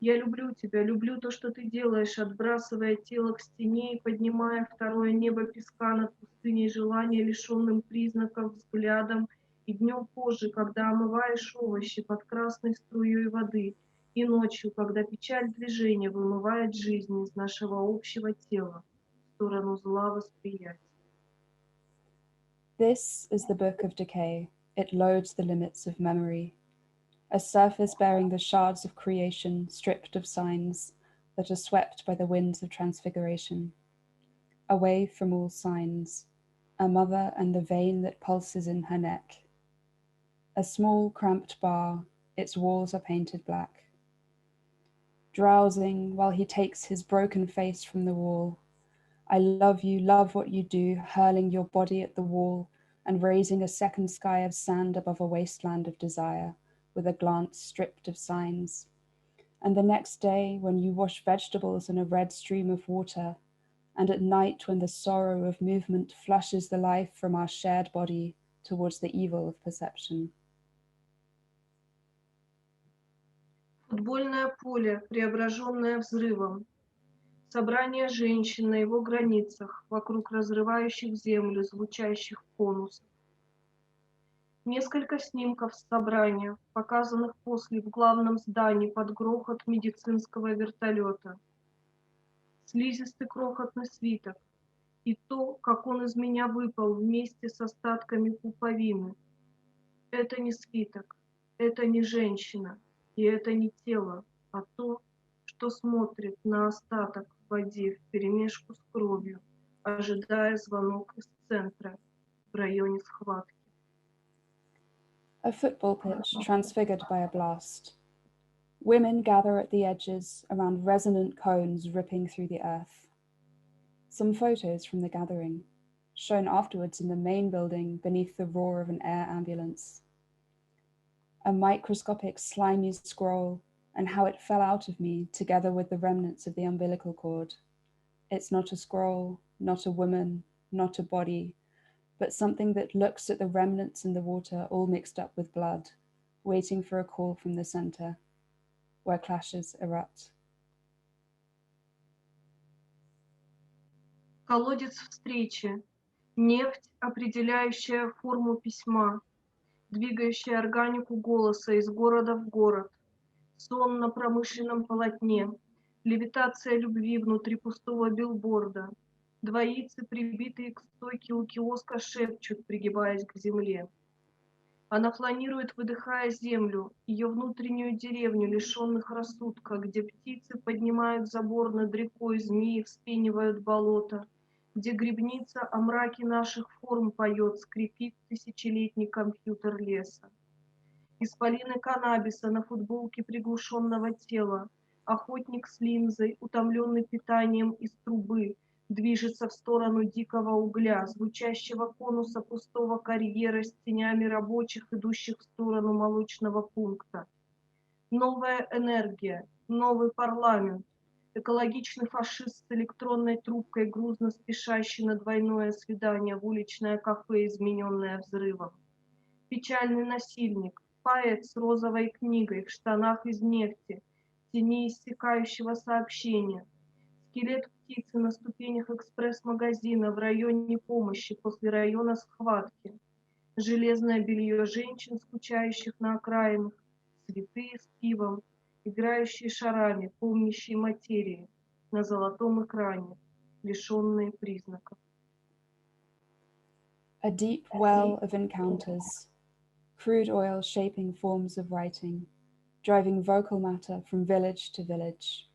Speaker 4: Я люблю тебя, люблю то, что ты делаешь, отбрасывая тело к стене и поднимая второе небо песка над пустыней желания, лишенным признаков, взглядом, и днем позже, когда омываешь овощи под красной струей воды, и ночью, когда печаль движения вымывает жизнь из нашего общего тела в сторону зла восприятия.
Speaker 5: This is the book of decay. It loads the limits of memory. A surface bearing the shards of creation, stripped of signs that are swept by the winds of transfiguration. Away from all signs, a mother and the vein that pulses in her neck. A small cramped bar, its walls are painted black. Drowsing while he takes his broken face from the wall. I love you, love what you do, hurling your body at the wall and raising a second sky of sand above a wasteland of desire, with a glance stripped of signs. And the next day, when you wash vegetables in a red stream of water, and at night when the sorrow of movement flushes the life from our shared body towards the evil of perception.
Speaker 4: Футбольное поле, преображенное взрывом. Собрание женщин на его границах, вокруг разрывающих землю, звучащих конусов. Несколько снимков с собрания, показанных после в главном здании под грохот медицинского вертолета. Слизистый крохотный свиток. И то, как он из меня выпал вместе с остатками пуповины. Это не свиток, это не женщина, и это не тело, а то, что смотрит на остаток в воде вперемешку с кровью, ожидая звонок из центра в районе схватки.
Speaker 5: A football pitch transfigured by a blast. Women gather at the edges around resonant cones ripping through the earth. Some photos from the gathering, shown afterwards in the main building beneath the roar of an air ambulance. A microscopic slimy scroll and how it fell out of me together with the remnants of the umbilical cord. It's not a scroll, not a woman, not a body, but something that looks at the remnants in the water all mixed up with blood, waiting for a call from the center, where clashes erupt.
Speaker 4: Колодец встречи. Нефть, определяющая форму письма, двигающая органику голоса из города в город. Сон на промышленном полотне. Левитация любви внутри пустого билборда. Двоицы, прибитые к стойке у киоска, шепчут, пригибаясь к земле. Она фланирует, выдыхая землю, ее внутреннюю деревню, лишенных рассудка, где птицы поднимают забор над рекой, змеи вспенивают болото, где грибница о мраке наших форм поет, скрипит тысячелетний компьютер леса. Исполины каннабиса на футболке приглушенного тела, охотник с линзой, утомленный питанием из трубы, движется в сторону дикого угля, звучащего конуса пустого карьера с тенями рабочих, идущих в сторону молочного пункта. Новая энергия, новый парламент, экологичный фашист с электронной трубкой, грузно спешащий на двойное свидание в уличное кафе, измененное взрывом. Печальный насильник, поэт с розовой книгой в штанах из нефти, в тени иссякающего сообщения. Скелет птицы на ступенях экспресс-магазина в районе помощи после района схватки. Железное белье женщин, скучающих на окраинах, цветы с пивом, играющие шарами, помнящие материи, на золотом экране, лишенные признаков.
Speaker 5: A deep well of encounters, crude oil shaping forms of writing, driving vocal matter from village to village.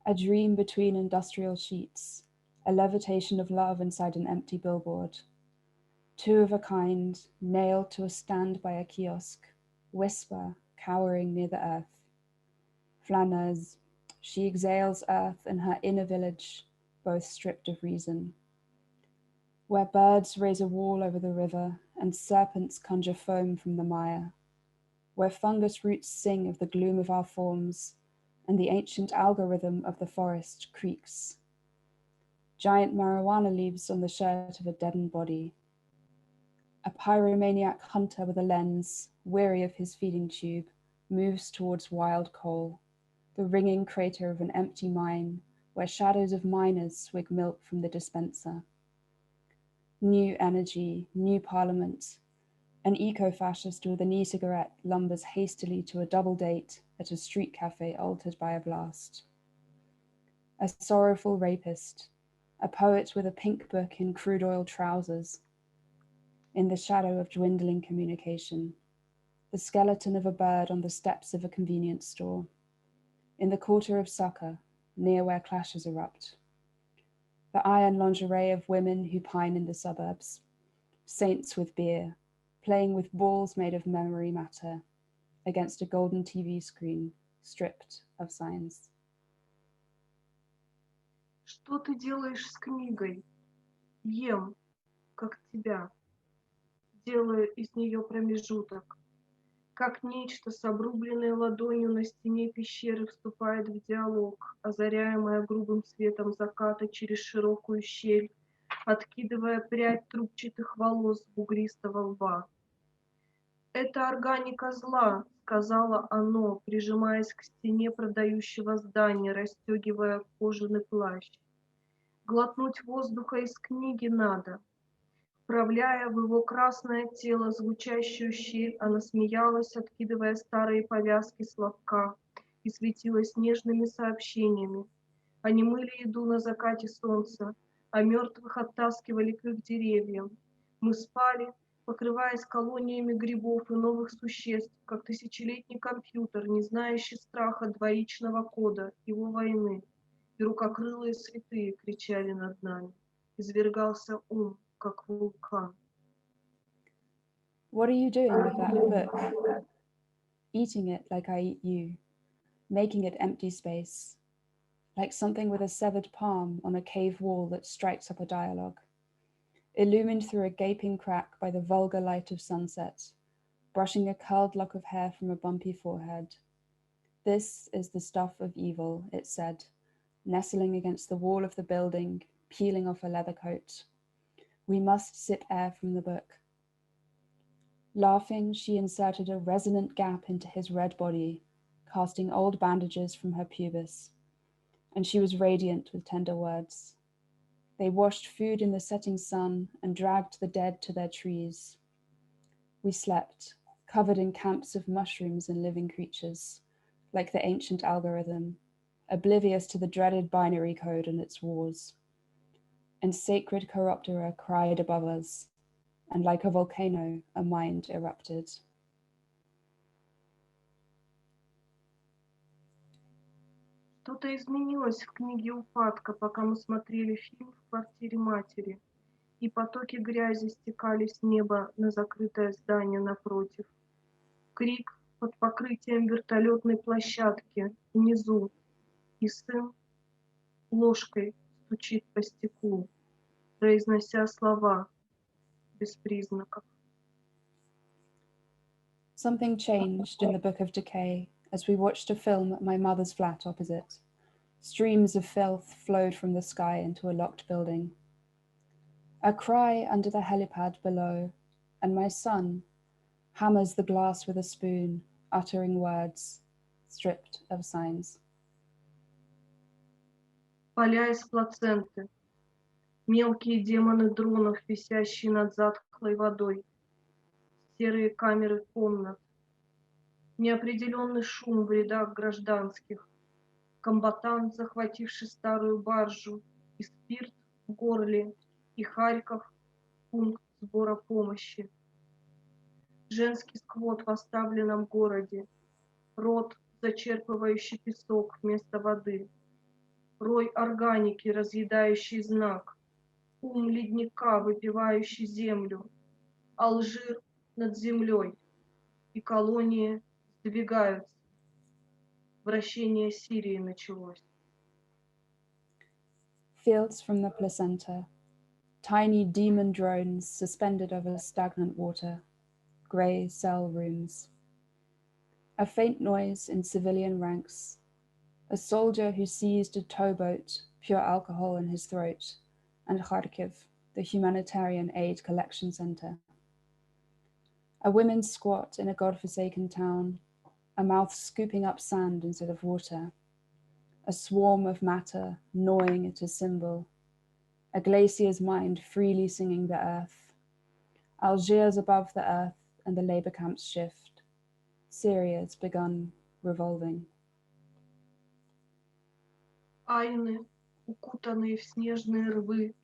Speaker 5: A dream between industrial sheets, a levitation of love inside an empty billboard. Two of a kind, nailed to a stand by a kiosk, whisper, cowering near the earth. Flâneuse, she exhales earth and her inner village, both stripped of reason. Where birds raise a wall over the river and serpents conjure foam from the mire. Where fungus roots sing of the gloom of our forms and the ancient algorithm of the forest creaks. Giant marijuana leaves on the shirt of a deadened body. A pyromaniac hunter with a lens, weary of his feeding tube, moves towards wild coal, the ringing crater of an empty mine where shadows of miners swig milk from the dispenser. New energy, new parliament. An eco-fascist with an e-cigarette lumbers hastily to a double date at a street cafe altered by a blast. A sorrowful rapist, a poet with a pink book in crude oil trousers. In the shadow of dwindling communication, the skeleton of a bird on the steps of a convenience store. In the quarter of Sucker, near where clashes erupt. The iron lingerie of women who pine in the suburbs. Saints with beer, playing with balls made of memory matter against a golden TV screen stripped of signs.
Speaker 4: Что ты делаешь с книгой? Ем, как тебя. Делаю из нее промежуток. Как нечто с обрубленной ладонью на стене пещеры вступает в диалог, озаряемая грубым светом заката через широкую щель, откидывая прядь трубчатых волос с бугристого лба. «Это органика зла», — сказала оно, прижимаясь к стене продающего здания, расстегивая кожаный плащ. «Глотнуть воздуха из книги надо». Вправляя в его красное тело звучащую щель, она смеялась, откидывая старые повязки с лобка, и светилась нежными сообщениями. Они мыли еду на закате солнца, а мертвых оттаскивали к их деревьям. Мы спали, покрываясь колониями грибов и новых существ, как тысячелетний компьютер, не знающий страха двоичного кода, его войны. И рукокрылые святые кричали над нами. Извергался ум, как вулкан.
Speaker 5: What are you doing with that book? Eating it like I eat you, making it empty space, like something with a severed palm on a cave wall that strikes up a dialogue, illumined through a gaping crack by the vulgar light of sunset, brushing a curled lock of hair from a bumpy forehead. This is the stuff of evil, it said, nestling against the wall of the building, peeling off a leather coat. We must sip air from the book. Laughing, she inserted a resonant gap into his red body, casting old bandages from her pubis, and she was radiant with tender words. They washed food in the setting sun and dragged the dead to their trees. We slept, covered in camps of mushrooms and living creatures, like the ancient algorithm, oblivious to the dreaded binary code and its wars. And sacred Chiroptera cried above us, and like a volcano, a mind erupted.
Speaker 4: Что-то изменилось в книге «Упадка», пока мы смотрели фильм в квартире матери, и потоки грязи стекали с неба на закрытое здание напротив. Крик под покрытием вертолетной площадки внизу, и сын ложкой стучит по стеклу, произнося слова без признаков.
Speaker 5: Something changed in the Book of Decay as we watched a film at my mother's flat opposite. Streams of filth flowed from the sky into a locked building. A cry under the helipad below, and my son hammers the glass with a spoon, uttering words stripped of signs.
Speaker 4: Поля из плаценты, мелкие демоны дронов, висящие над затхлой водой, серые камеры комнат, неопределенный шум в рядах гражданских, комбатант, захвативший старую баржу, и спирт в горле, и Харьков, пункт сбора помощи. Женский сквот в оставленном городе, рот, зачерпывающий песок вместо воды, рой органики, разъедающий знак, ум ледника, выпивающий землю, Алжир над землей, и колонии сдвигаются. Вращение Сирии началось.
Speaker 5: Fields from the placenta, tiny demon drones suspended over stagnant water, grey cell rooms. A faint noise in civilian ranks, a soldier who seized a towboat, pure alcohol in his throat, and Kharkiv, the humanitarian aid collection center. A women's squat in a godforsaken town, a mouth scooping up sand instead of water, a swarm of matter gnawing at a symbol, a glacier's mind freely singing the earth, Algiers above the earth and the labor camps shift, Syria's begun revolving.
Speaker 4: Айны, укутанные в снежные рвы,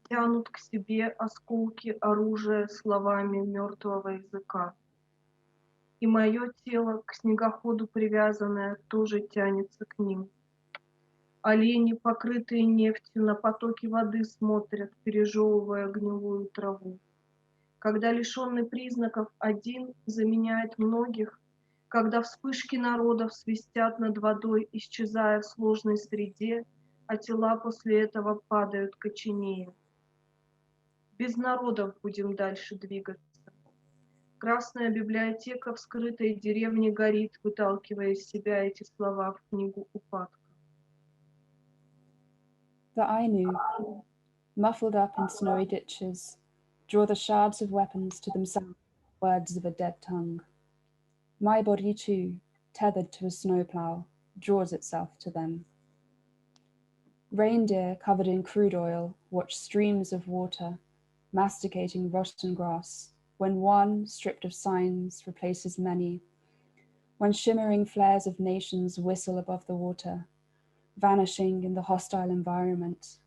Speaker 4: тянут к себе осколки оружия словами мертвого языка. И мое тело, к снегоходу привязанное, тоже тянется к ним. Олени, покрытые нефтью, на потоки воды смотрят, пережевывая гнилую траву. Когда лишенный признаков один заменяет многих, когда вспышки народов свистят над водой, исчезая в сложной среде, а тела после этого падают коченея. Без народов будем дальше двигаться. Красная библиотека в скрытой деревне горит, выталкивая из себя эти слова в книгу упадка.
Speaker 5: The Ainu, muffled up in snowy ditches, draw the shards of weapons to themselves words of a dead tongue. My body too, tethered to a snowplow, draws itself to them. Reindeer covered in crude oil watch streams of water, masticating rotten grass, when one, stripped of signs, replaces many, when shimmering flares of nations whistle above the water, vanishing in the hostile environment,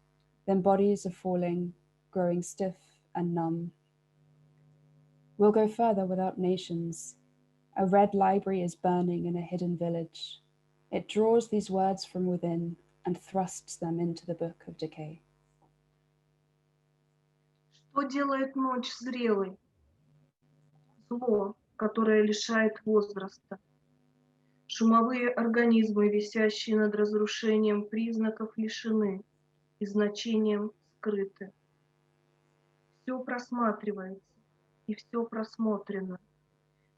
Speaker 5: then bodies are falling, growing stiff and numb. We'll go further without nations. A red library is burning in a hidden village. It draws these words from within and thrusts them into the book of decay.
Speaker 4: Что делает ночь зрелой? Зло, которое лишает возраста. Шумовые организмы, висящие над разрушением признаков, лишены и значением скрыты. Все просматривается и все просмотрено.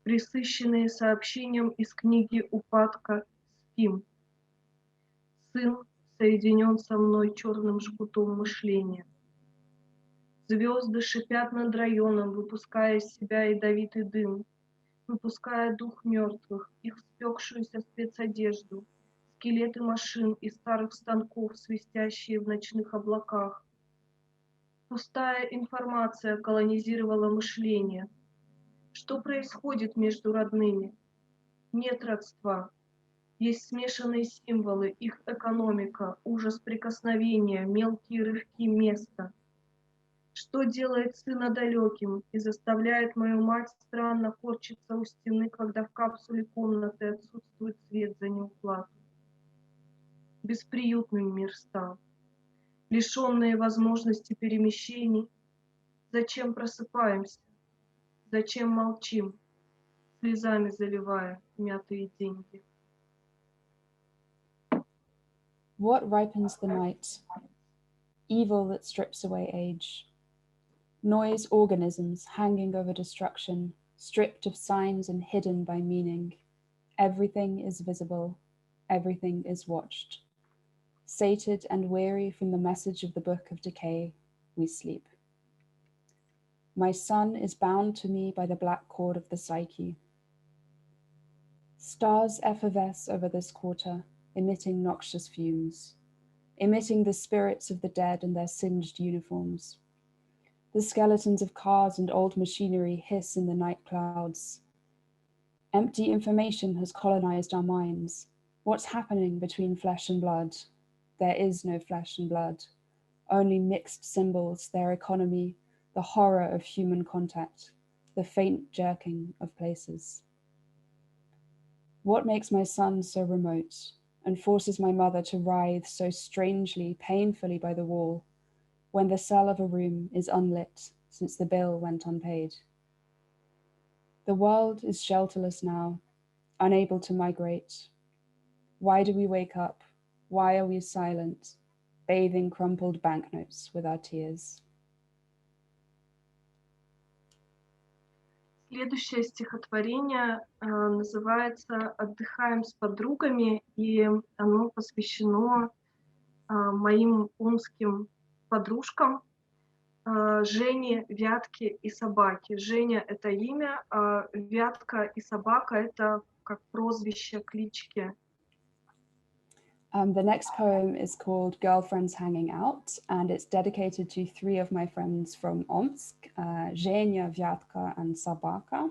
Speaker 4: Пресыщенные сообщением из книги упадка спим. Сын соединен со мной черным жгутом мышления. Звезды шипят над районом, выпуская из себя ядовитый дым, выпуская дух мертвых, их спекшуюся спецодежду, скелеты машин и старых станков, свистящие в ночных облаках. Пустая информация колонизировала мышление. Что происходит между родными? Нет родства. Есть смешанные символы, их экономика, ужас прикосновения, мелкие рывки места. Что делает сына далеким и заставляет мою мать странно корчиться у стены, когда в капсуле комнаты отсутствует свет за неуплату? Бесприютным мир стал. Лишенные возможности перемещений. Зачем просыпаемся? Зачем молчим, слезами заливая мятые деньги?
Speaker 5: What ripens the night? Evil that strips away age. Noise organisms hanging over destruction, stripped of signs and hidden by meaning. Everything is visible, everything is watched. Sated and weary from the message of the book of decay, we sleep. My son is bound to me by the black cord of the psyche. Stars effervesce over this quarter, emitting noxious fumes, emitting the spirits of the dead in their singed uniforms. The skeletons of cars and old machinery hiss in the night clouds. Empty information has colonized our minds. What's happening between flesh and blood? There is no flesh and blood, only mixed symbols, their economy, the horror of human contact, the faint jerking of places. What makes my son so remote and forces my mother to writhe so strangely, painfully by the wall when the cell of a room is unlit since the bill went unpaid? The world is shelterless now, unable to migrate. Why do we wake up? Why are we silent, bathing crumpled banknotes with our tears?
Speaker 4: Следующее стихотворение называется «Отдыхаем с подругами», и оно посвящено моим омским подружкам Жене, Вятке и Собаке. Женя — это имя, а Вятка и Собака — это как прозвище, клички.
Speaker 5: The next poem is called Girlfriends Hanging Out, and it's dedicated to three of my friends from Omsk, Zhenya, Vyatka, and Sabaka.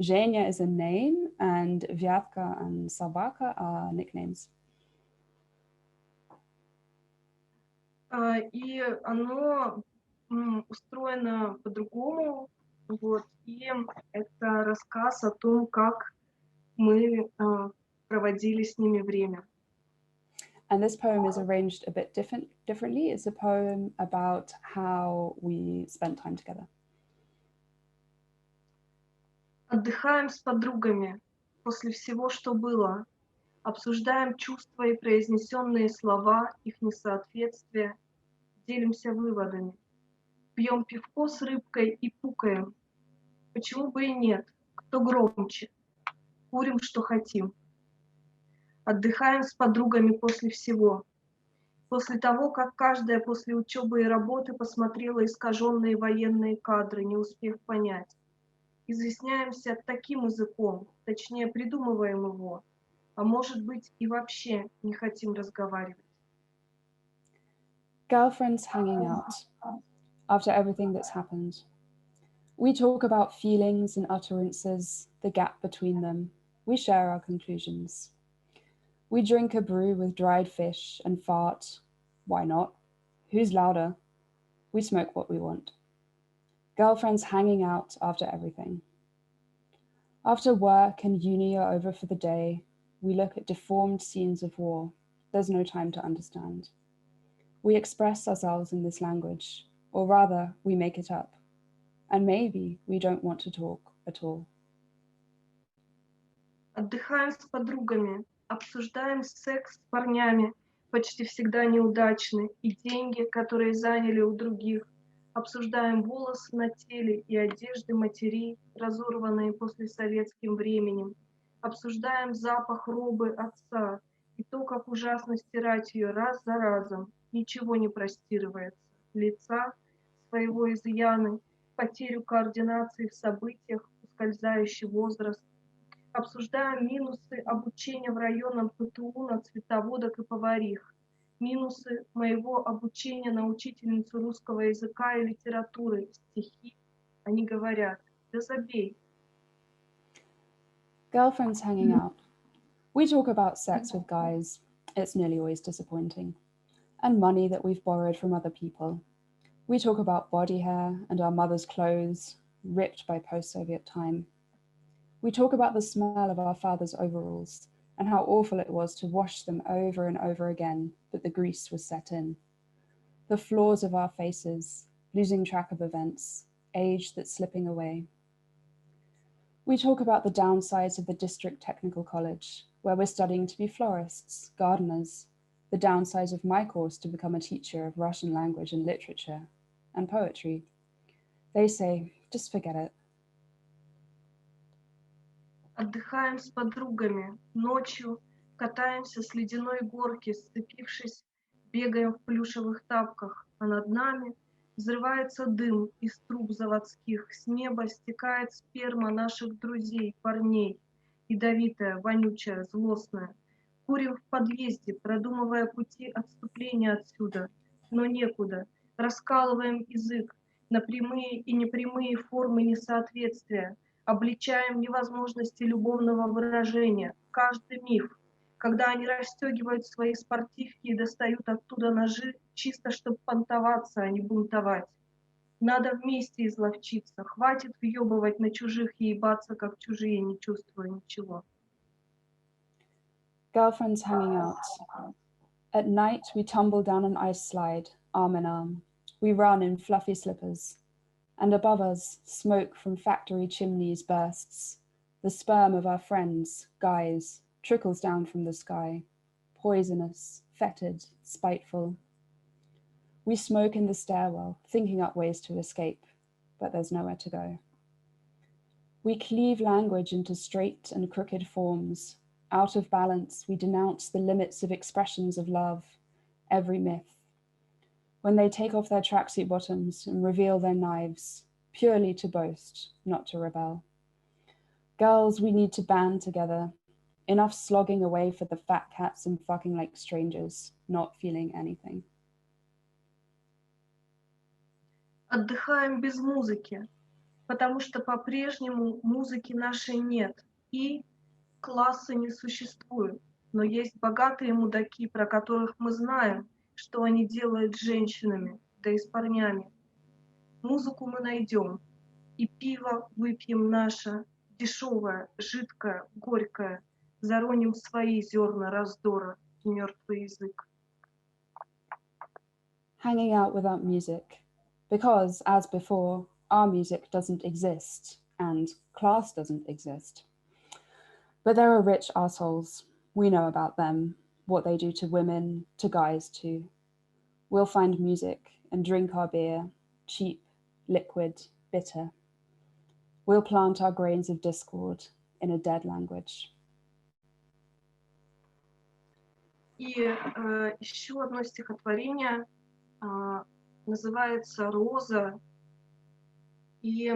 Speaker 5: Zhenya is a name, and Vyatka and Sabaka are nicknames.
Speaker 4: И оно устроено по-другому, вот, и это рассказ о том, как мы проводили с ними время.
Speaker 5: And this poem is arranged a bit differently. It's a poem about how we spent time together.
Speaker 4: Отдыхаем с подругами после всего, что было. Обсуждаем чувства и произнесенные слова, их несоответствие. Делимся выводами. Пьем пивко с рыбкой и пукаем. Почему бы и нет? Кто громче? Курим, что хотим. Отдыхаем с подругами после всего. После того, как каждая после учебы и работы посмотрела искаженные военные кадры, не успев понять. изъясняемся таким языком, точнее придумываем его, а может быть и вообще не хотим разговаривать.
Speaker 5: Girlfriends hanging out after everything that's happened. We talk about feelings and utterances, the gap between them. We share our conclusions. We drink a brew with dried fish and fart. Why not? Who's louder? We smoke what we want. Girlfriends hanging out after everything. After work and uni are over for the day, we look at deformed scenes of war. There's no time to understand. We express ourselves in this language, or rather, we make it up. And maybe we don't want to talk at all.
Speaker 4: Отдыхаем с подругами, обсуждаем секс с парнями, почти всегда неудачный, и деньги, которые заняли у других. Обсуждаем волосы на теле и одежды матерей, разорванные послесоветским временем. Обсуждаем запах робы отца и то, как ужасно стирать ее раз за разом. Ничего не простирывается. Лица, своего изъяны, потерю координации в событиях, ускользающий возраст. Обсуждаем минусы обучения в районном ПТУ на цветоводок и поварих, минусы моего обучения на учительницу русского языка и литературы, стихи. Они говорят: да забей.
Speaker 5: Girlfriends hanging out. We talk about sex with guys. It's nearly always disappointing. And money that we've borrowed from other people. We talk about body hair and our mother's clothes, ripped by post-Soviet time. We talk about the smell of our father's overalls and how awful it was to wash them over and over again, but the grease was set in. The flaws of our faces, losing track of events, age that's slipping away. We talk about the downsides of the district technical college, where we're studying to be florists, gardeners, the downsides of my course to become a teacher of Russian language and literature, and poetry. They say, just forget it.
Speaker 4: Отдыхаем с подругами, ночью катаемся с ледяной горки, сцепившись, бегаем в плюшевых тапках, а над нами взрывается дым из труб заводских, с неба стекает сперма наших друзей, парней, ядовитая, вонючая, злостная. Курим в подъезде, продумывая пути отступления отсюда, но некуда, раскалываем язык на прямые и непрямые формы несоответствия, обличаем невозможности любовного выражения, каждый миф, когда они расстегивают свои спортивки и достают оттуда ножи, чисто чтобы понтоваться, а не бунтовать. Надо вместе изловчиться, хватит въебывать на чужих и ебаться, как чужие, не чувствуя ничего.
Speaker 5: Girlfriends hanging out. At night, we tumble down an ice slide, arm in arm. We run in fluffy slippers. And above us, smoke from factory chimneys bursts. The sperm of our friends, guys, trickles down from the sky, poisonous, fetid, spiteful. We smoke in the stairwell, thinking up ways to escape, but there's nowhere to go. We cleave language into straight and crooked forms. Out of balance, we denounce the limits of expressions of love, every myth. When they take off their tracksuit bottoms and reveal their knives, purely to boast, not to rebel. Girls, we need to band together. Enough slogging away for the fat cats and fucking like strangers, not feeling anything.
Speaker 4: Отдыхаем без музыки, потому что по-прежнему музыки нашей нет, и классы не существуют, но есть богатые мудаки, про которых мы знаем, что они делают с женщинами, да и с парнями. Музыку мы найдем, и пиво выпьем наше, дешевое, жидкое, горькое, зароним свои зерна раздора в мертвый язык.
Speaker 5: Hanging out without music, because, as before, our music doesn't exist, and class doesn't exist. But there are rich assholes. We know about them, what they do to women, to guys too. We'll find music and drink our beer, cheap, liquid, bitter. We'll plant our grains of discord in a dead language.
Speaker 4: И еще одно стихотворение называется «Роза». И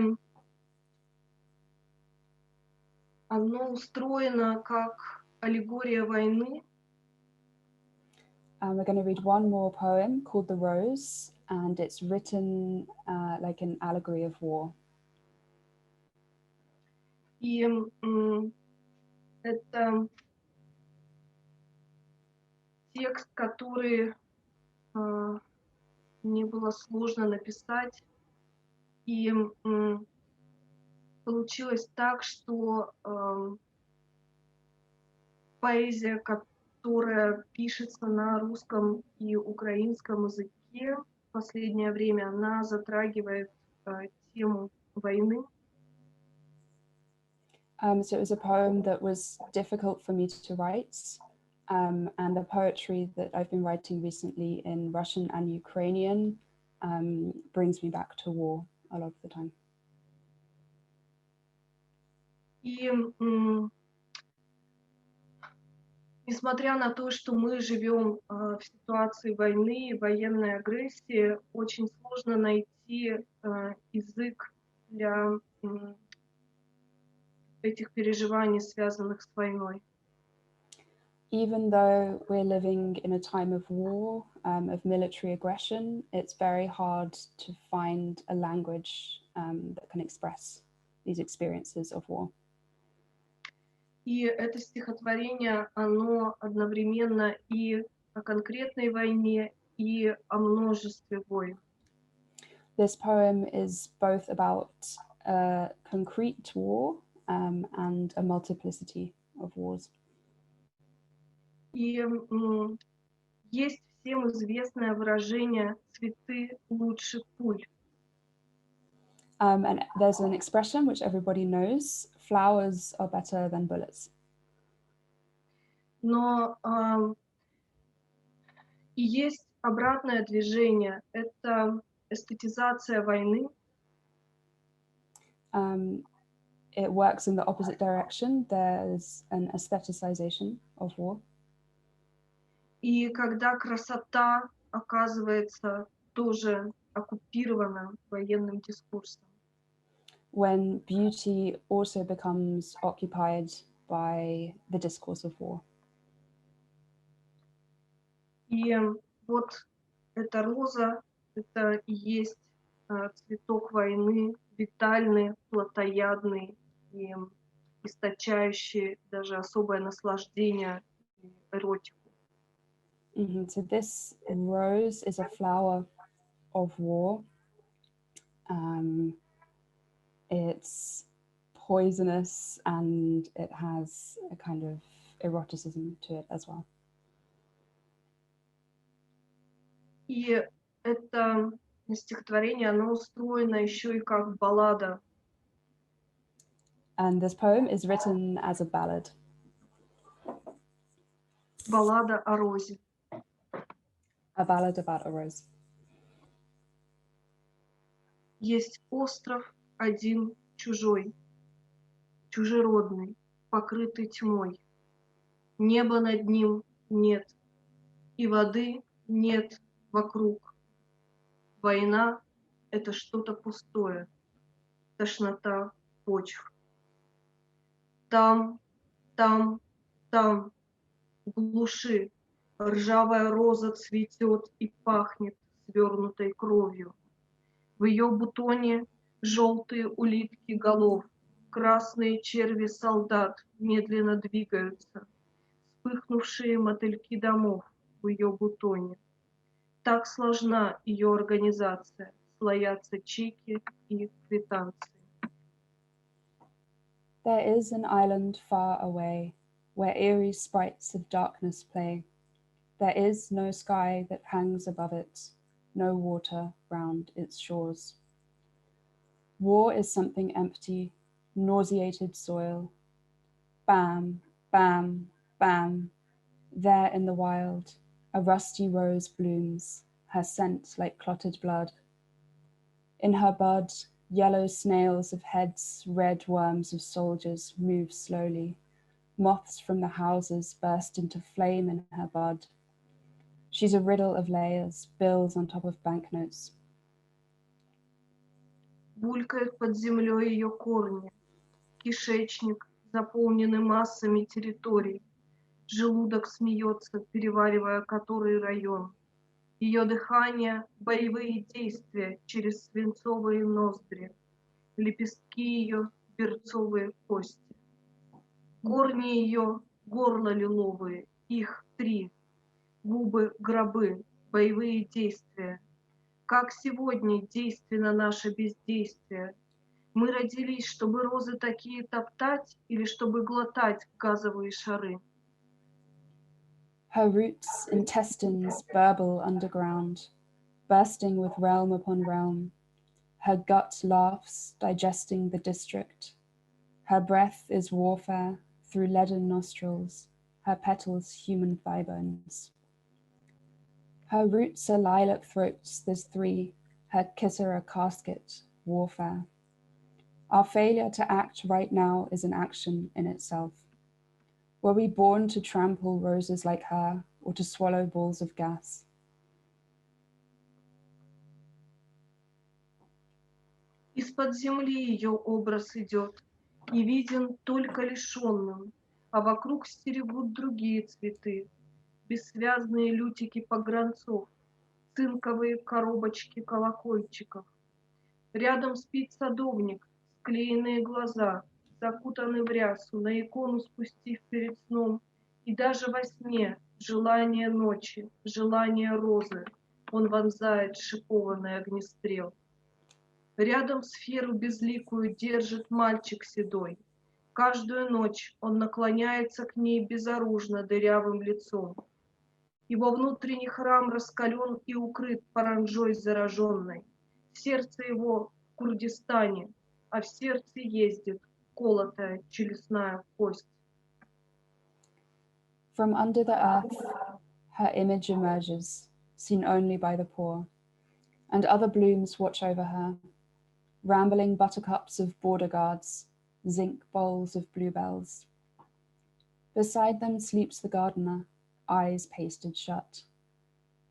Speaker 4: оно устроено как аллегория войны,
Speaker 5: We're going to read one more poem called The Rose, and it's written like an allegory of war.
Speaker 4: и это текст, который мне было сложно написать, и получилось так, что поэзия, которая пишется на русском и украинском языке в последнее время, она затрагивает тему войны.
Speaker 5: So it was a poem that was difficult for me to write, and the poetry that I've been writing recently in Russian and Ukrainian brings me back to war a lot of the time.
Speaker 4: И несмотря на то, что мы живем в ситуации войны и военной агрессии, очень сложно найти язык для этих переживаний, связанных с войной.
Speaker 5: Even though we're living in a time of war, of military aggression, it's very hard to find a language that can express these experiences of war.
Speaker 4: И это стихотворение, оно одновременно и о конкретной войне, и о множестве войн.
Speaker 5: This poem is both about a concrete war and a multiplicity of wars.
Speaker 4: И есть всем известное выражение «цветы лучше пуль».
Speaker 5: And there's an expression which everybody knows, flowers are better than bullets.
Speaker 4: Но и есть обратное движение, это эстетизация войны.
Speaker 5: It works in the opposite direction. There's an aestheticization of war.
Speaker 4: И когда красота оказывается тоже оккупирована военным дискурсом.
Speaker 5: When beauty also becomes occupied by the discourse of war.
Speaker 4: И вот эта роза, это и есть цветок войны, витальный, плотоядный и источающий даже особое наслаждение и эротику.
Speaker 5: So this rose is a flower of war. It's poisonous and it has a kind of eroticism to it as well.
Speaker 4: И это стихотворение, оно устроено еще и как баллада.
Speaker 5: And this poem is written as a ballad.
Speaker 4: Баллада о розе.
Speaker 5: A ballad about a rose.
Speaker 4: Есть остров один чужой, чужеродный, покрытый тьмой. Неба над ним нет, и воды нет вокруг. Война — это что-то пустое, тошнота почв. Там, там, там, в глуши, ржавая роза цветет и пахнет свернутой кровью. В ее бутоне желтые улитки голов, красные черви солдат медленно двигаются, вспыхнувшие мотыльки домов в ее бутоне. Так сложна ее организация, слоятся чеки и квитанции.
Speaker 5: There is an island far away, where eerie sprites of darkness play. There is no sky that hangs above it, no water round its shores. War is something empty, nauseated soil. Bam, bam, bam. There in the wild, a rusty rose blooms, her scent like clotted blood. In her bud, yellow snails of heads, red worms of soldiers move slowly. Moths from the houses burst into flame in her bud. She's a riddle of layers, bills on top of banknotes.
Speaker 4: Булькают под землей ее корни, кишечник заполнены массами территорий. Желудок смеется, переваривая который район. Ее дыхание — боевые действия через свинцовые ноздри. Лепестки ее — берцовые кости. Корни ее — горло лиловые, их 3. Губы — гробы, боевые действия. Как сегодня действенно наше бездействие. Мы родились, чтобы розы такие топтать или чтобы глотать газовые шары.
Speaker 5: Her roots, intestines burble underground, bursting with realm upon realm. Her gut laughs, digesting the district. Her breath is warfare through leaden nostrils, her petals human thigh bones. Her roots are lilac throats, there's 3, her kiss are a casket, warfare. Our failure to act right now is an action in itself. Were we born to trample roses like her or to swallow balls of gas?
Speaker 4: Из-под земли ее образ идет, и виден только лишенным, а вокруг стерегут другие цветы, бессвязные лютики погранцов, цинковые коробочки колокольчиков. Рядом спит садовник, склеенные глаза, закутанный в рясу, на икону спустив перед сном, и даже во сне желание ночи, желание розы, он вонзает шипованный огнестрел. Рядом сферу безликую держит мальчик седой. Каждую ночь он наклоняется к ней безоружно дырявым лицом. Его внутренний храм раскален и укрыт паранджой зараженной. Сердце его в Курдистане, а в сердце ездит колотая челюстная кость.
Speaker 5: From under the earth, her image emerges, seen only by the poor, and other blooms watch over her, rambling buttercups of border guards, zinc bowls of bluebells. Beside them sleeps the gardener, eyes pasted shut.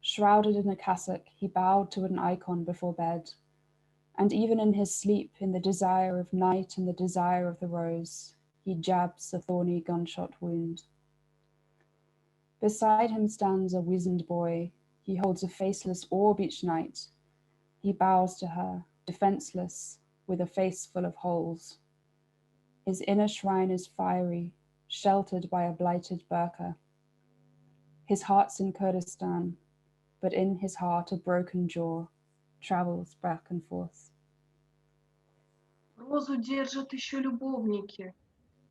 Speaker 5: Shrouded in a cassock, he bowed to an icon before bed, and even in his sleep, in the desire of night and the desire of the rose, he jabs a thorny gunshot wound. Beside him stands a wizened boy. He holds a faceless orb each night. He bows to her, defenseless, with a face full of holes. His inner shrine is fiery, sheltered by a blighted burqa. His heart's in Kurdistan, but in his heart a broken jaw travels back and forth.
Speaker 4: Розу держат еще любовники,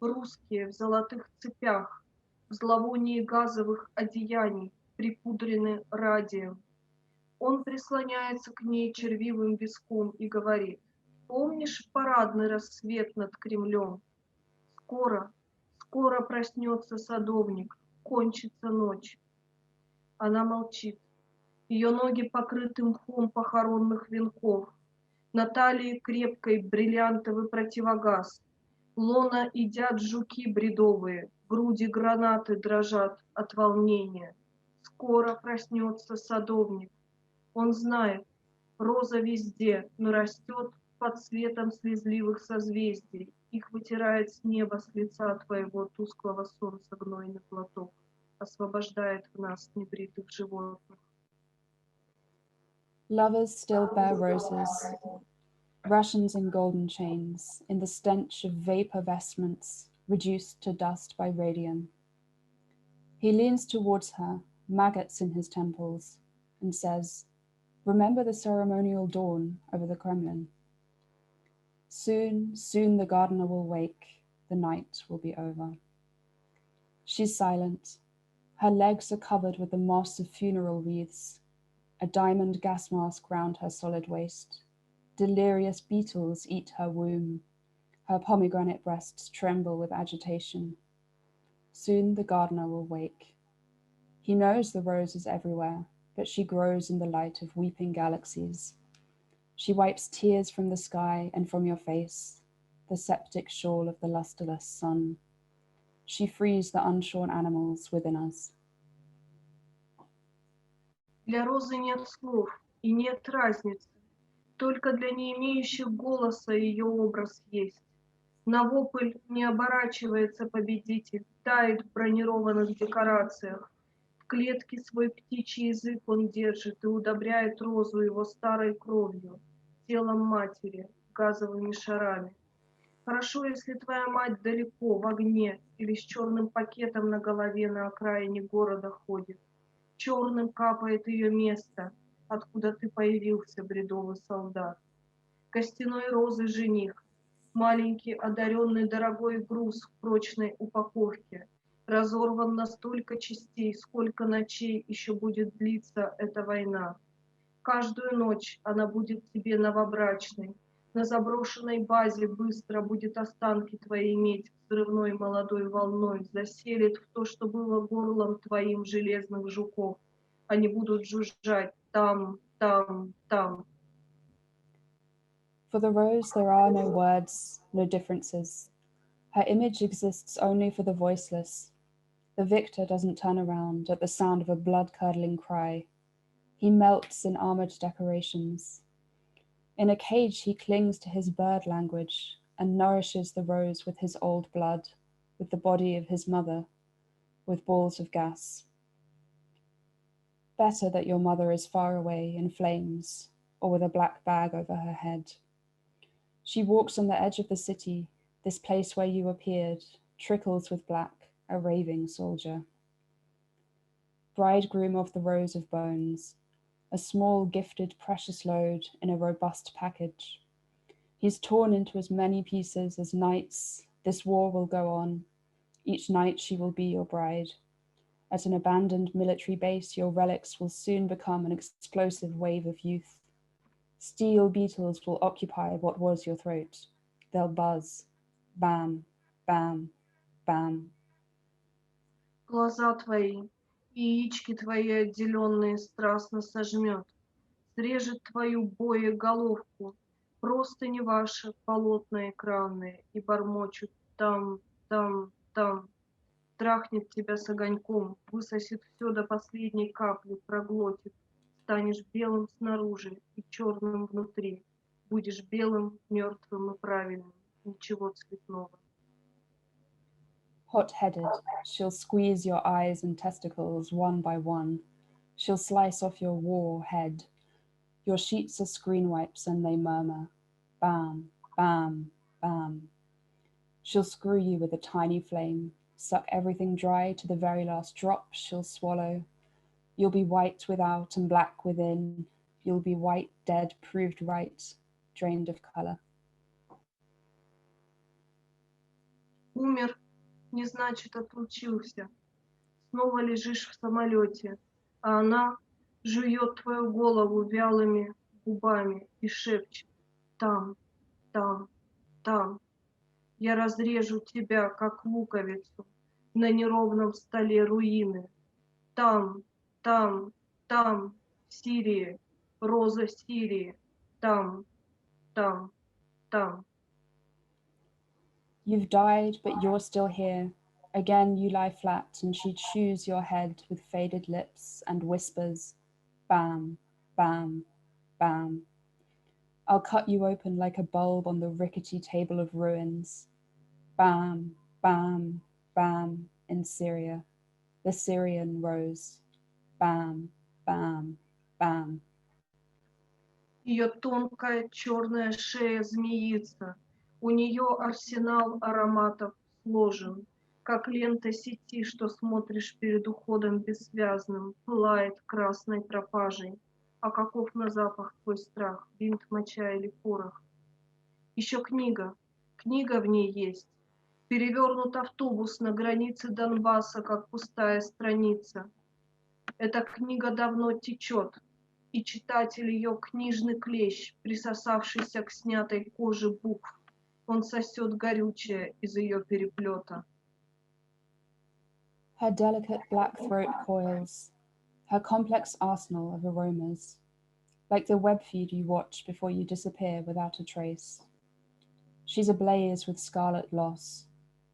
Speaker 4: русские в золотых цепях, в зловонии газовых одеяний, припудрены радием. Он прислоняется к ней червивым виском и говорит: «Помнишь парадный рассвет над Кремлем? Скоро, скоро проснется садовник, кончится ночь». Она молчит. Ее ноги покрыты мхом похоронных венков. На талии крепкой бриллиантовый противогаз. Лона едят жуки бредовые, груди гранаты дрожат от волнения. Скоро проснется садовник. Он знает, роза везде, но растет под светом слезливых созвездий. Их вытирает с неба, с лица твоего тусклого солнца гнойный платок, освобождает в нас небритых животных.
Speaker 5: Lovers still bear roses, Russians in golden chains, in the stench of vapor vestments, reduced to dust by radium. He leans towards her, maggots in his temples, and says, "Remember the ceremonial dawn over the Kremlin. Soon, soon the gardener will wake, the night will be over." She's silent. Her legs are covered with the moss of funeral wreaths, a diamond gas mask round her solid waist. Delirious beetles eat her womb. Her pomegranate breasts tremble with agitation. Soon the gardener will wake. He knows the rose is everywhere, but she grows in the light of weeping galaxies. She wipes tears from the sky and from your face, the septic shawl of the lusterless sun. She frees the unshorn animals within us.
Speaker 4: Для розы нет слов и нет разницы, только для не имеющих голоса ее образ есть. На вопль не оборачивается победитель, тает в бронированных декорациях. В клетке свой птичий язык он держит и удобряет розу его старой кровью, телом матери, газовыми шарами. Хорошо, если твоя мать далеко, в огне, или с черным пакетом на голове на окраине города ходит. Черным капает ее место, откуда ты появился, бредовый солдат. Костяной розы жених, маленький, одаренный дорогой груз в прочной упаковке, разорван на столько частей, сколько ночей еще будет длиться эта война. Каждую ночь она будет тебе новобрачной. На заброшенной базе быстро будет останки твоей иметь взрывной молодой волной, заселит в то, что было горлом твоим железных жуков. Они будут жужжать там, там, там.
Speaker 5: For the rose there are no words, no differences. Her image exists only for the voiceless. The victor doesn't turn around at the sound of a blood-curdling cry. He melts in armored decorations. In a cage he clings to his bird language and nourishes the rose with his old blood, with the body of his mother, with balls of gas. Better that your mother is far away in flames or with a black bag over her head. She walks on the edge of the city, this place where you appeared, trickles with black, a raving soldier. Bridegroom of the rose of bones, a small gifted precious load in a robust package. He's torn into as many pieces as nights. This war will go on. Each night she will be your bride. At an abandoned military base, your relics will soon become an explosive wave of youth. Steel beetles will occupy what was your throat. They'll buzz. Bam, bam, bam.
Speaker 4: Глаза твои, яички твои отделенные страстно сожмет, срежет твою боеголовку, простыни ваши полотна экранные и бормочут там, там, там, трахнет тебя с огоньком, высосет все до последней капли, проглотит, станешь белым снаружи и черным внутри, будешь белым, мертвым и правильным, ничего цветного.
Speaker 5: Hot-headed, she'll squeeze your eyes and testicles one by one. She'll slice off your war head. Your sheets are screen wipes and they murmur, bam, bam, bam. She'll screw you with a tiny flame, suck everything dry to the very last drop she'll swallow. You'll be white without and black within. You'll be white, dead, proved right, drained of color.
Speaker 4: Умер не значит отлучился. Снова лежишь в самолете, а она жует твою голову вялыми губами и шепчет там, там, там. Я разрежу тебя, как луковицу, на неровном столе руины. Там, там, там, в Сирии, роза Сирии, там, там, там.
Speaker 5: You've died, but you're still here. Again you lie flat and she chews your head with faded lips and whispers, bam, bam, bam. I'll cut you open like a bulb on the rickety table of ruins. Bam, bam, bam, in Syria, the Syrian rose. Bam, bam, bam.
Speaker 4: Ее тонкая черная шея змеится, у нее арсенал ароматов сложен, как лента сети, что смотришь перед уходом бессвязным, пылает красной пропажей. А каков на запах твой страх, бинт, моча или порох? Еще книга в ней есть. Перевернут автобус на границе Донбасса, как пустая страница. Эта книга давно течет, и читатель ее книжный клещ, присосавшийся к снятой коже букв. Он сосет горючее из ее переплета.
Speaker 5: Her delicate black throat coils, her complex arsenal of aromas, like the web feed you watch before you disappear without a trace. She's ablaze with scarlet loss.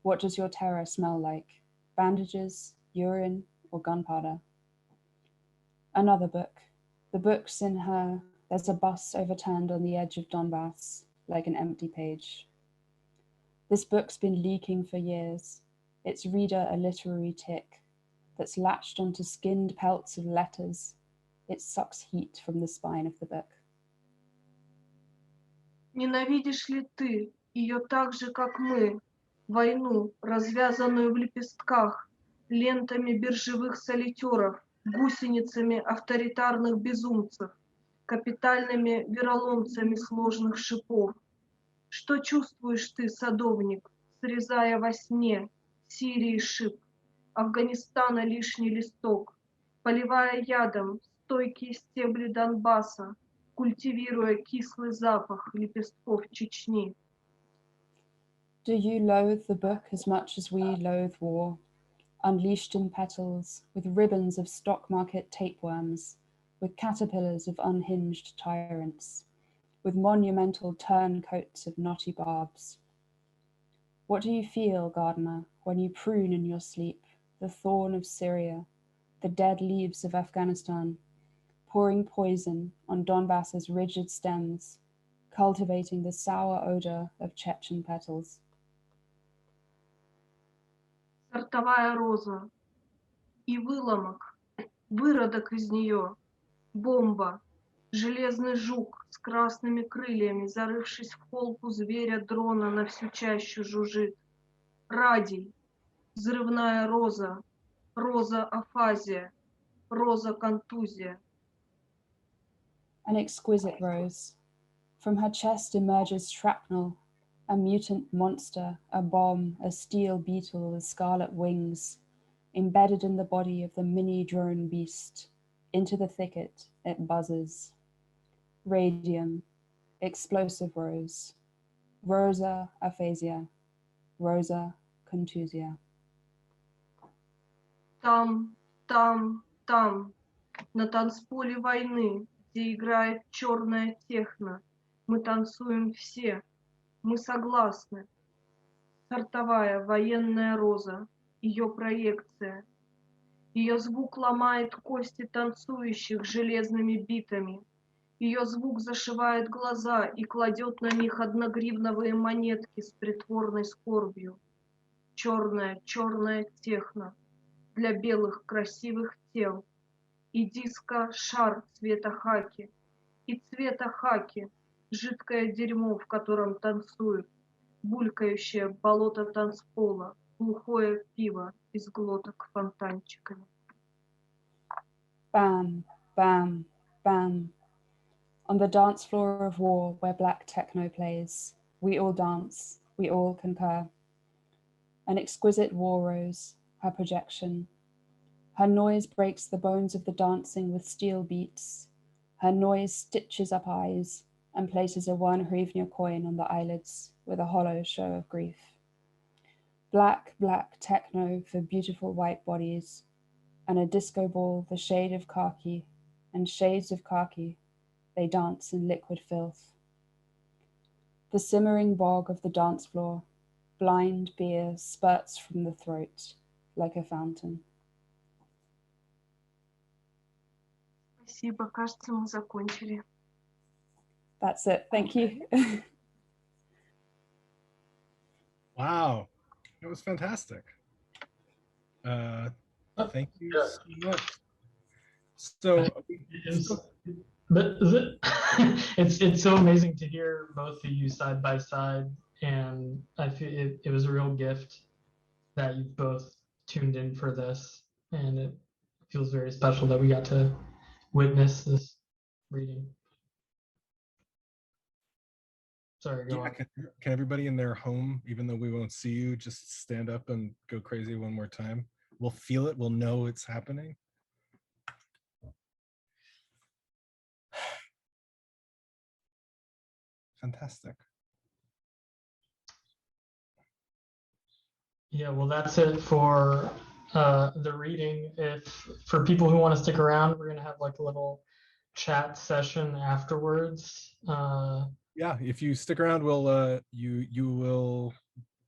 Speaker 5: What does your terror smell like? Bandages, urine, or gunpowder? Another book. The books in her, there's a bus overturned on the edge of Donbass, like an empty page. This book's been leaking for years, its reader a literary tick that's latched onto skinned pelts of letters. It sucks heat from the spine of the book.
Speaker 4: Ненавидишь ли ты ее так же, как мы, войну, развязанную в лепестках, лентами биржевых солитеров, гусеницами авторитарных безумцев, капитальными вероломцами сложных шипов? Что чувствуешь ты, садовник, срезая во сне Сирии шип, Афганистана лишний листок, поливая ядом стойкие стебли Донбасса, культивируя кислый запах лепестков Чечни?
Speaker 5: Do you loathe the book as much as we loathe war? Unleashed in petals, with ribbons of stock market tapeworms, with caterpillars of unhinged tyrants, with monumental turncoats of knotty barbs. What do you feel, gardener, when you prune in your sleep the thorn of Syria, the dead leaves of Afghanistan, pouring poison on Donbass's rigid stems, cultivating the sour odor of Chechen petals?
Speaker 4: Сортовая роза и выломок, выродок из нее, бомба, железный жук с красными крыльями, зарывшись в холку зверя дрона, на всю чащу жужжит. Радий, взрывная роза, роза афазия, роза контузия.
Speaker 5: An exquisite rose. From her chest emerges shrapnel, a mutant monster, a bomb, a steel beetle with scarlet wings, embedded in the body of the mini drone beast. Into the thicket it buzzes. Radium, explosive rose, rosa aphasia, rosa contusia.
Speaker 4: Там, на танцполе войны, где играет черная техно, мы танцуем все, мы согласны. Сортовая военная роза, ее проекция. Ее звук ломает кости танцующих железными битами. Ее звук зашивает глаза и кладет на них одногривновые монетки с притворной скорбью. Черная, черная техно для белых красивых тел. И диско-шар цвета хаки. И цвета хаки жидкое дерьмо, в котором танцуют. Булькающее болото танцпола, глухое пиво из глоток фонтанчиками.
Speaker 5: Bam, bam, bam. On the dance floor of war where black techno plays, we all dance, we all concur. An exquisite war rose, her projection. Her noise breaks the bones of the dancing with steel beats. Her noise stitches up eyes and places a 1 hryvnia coin on the eyelids with a hollow show of grief. Black, black techno for beautiful white bodies, and a disco ball the shade of khaki, and shades of khaki, they dance in liquid filth. The simmering bog of the dance floor, blind beer spurts from the throat like a fountain.
Speaker 4: Спасибо, кажется, мы закончили.
Speaker 5: That's it, thank you.
Speaker 1: Wow, that was fantastic. Thank you so much. So,
Speaker 2: But it's so amazing to hear both of you side by side, and I feel it was a real gift that you both tuned in for this, and it feels very special that we got to witness this reading. Sorry, go
Speaker 1: yeah,
Speaker 2: on.
Speaker 1: can everybody in their home, even though we won't see you, just stand up and go crazy one more time? We'll feel it, we'll know it's happening. Fantastic.
Speaker 2: Yeah, well, that's it for the reading. If for people who want to stick around, we're gonna have like a little chat session afterwards.
Speaker 1: Yeah, if you stick around, we'll you will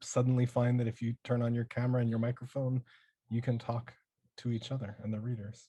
Speaker 1: suddenly find that if you turn on your camera and your microphone, you can talk to each other and the readers.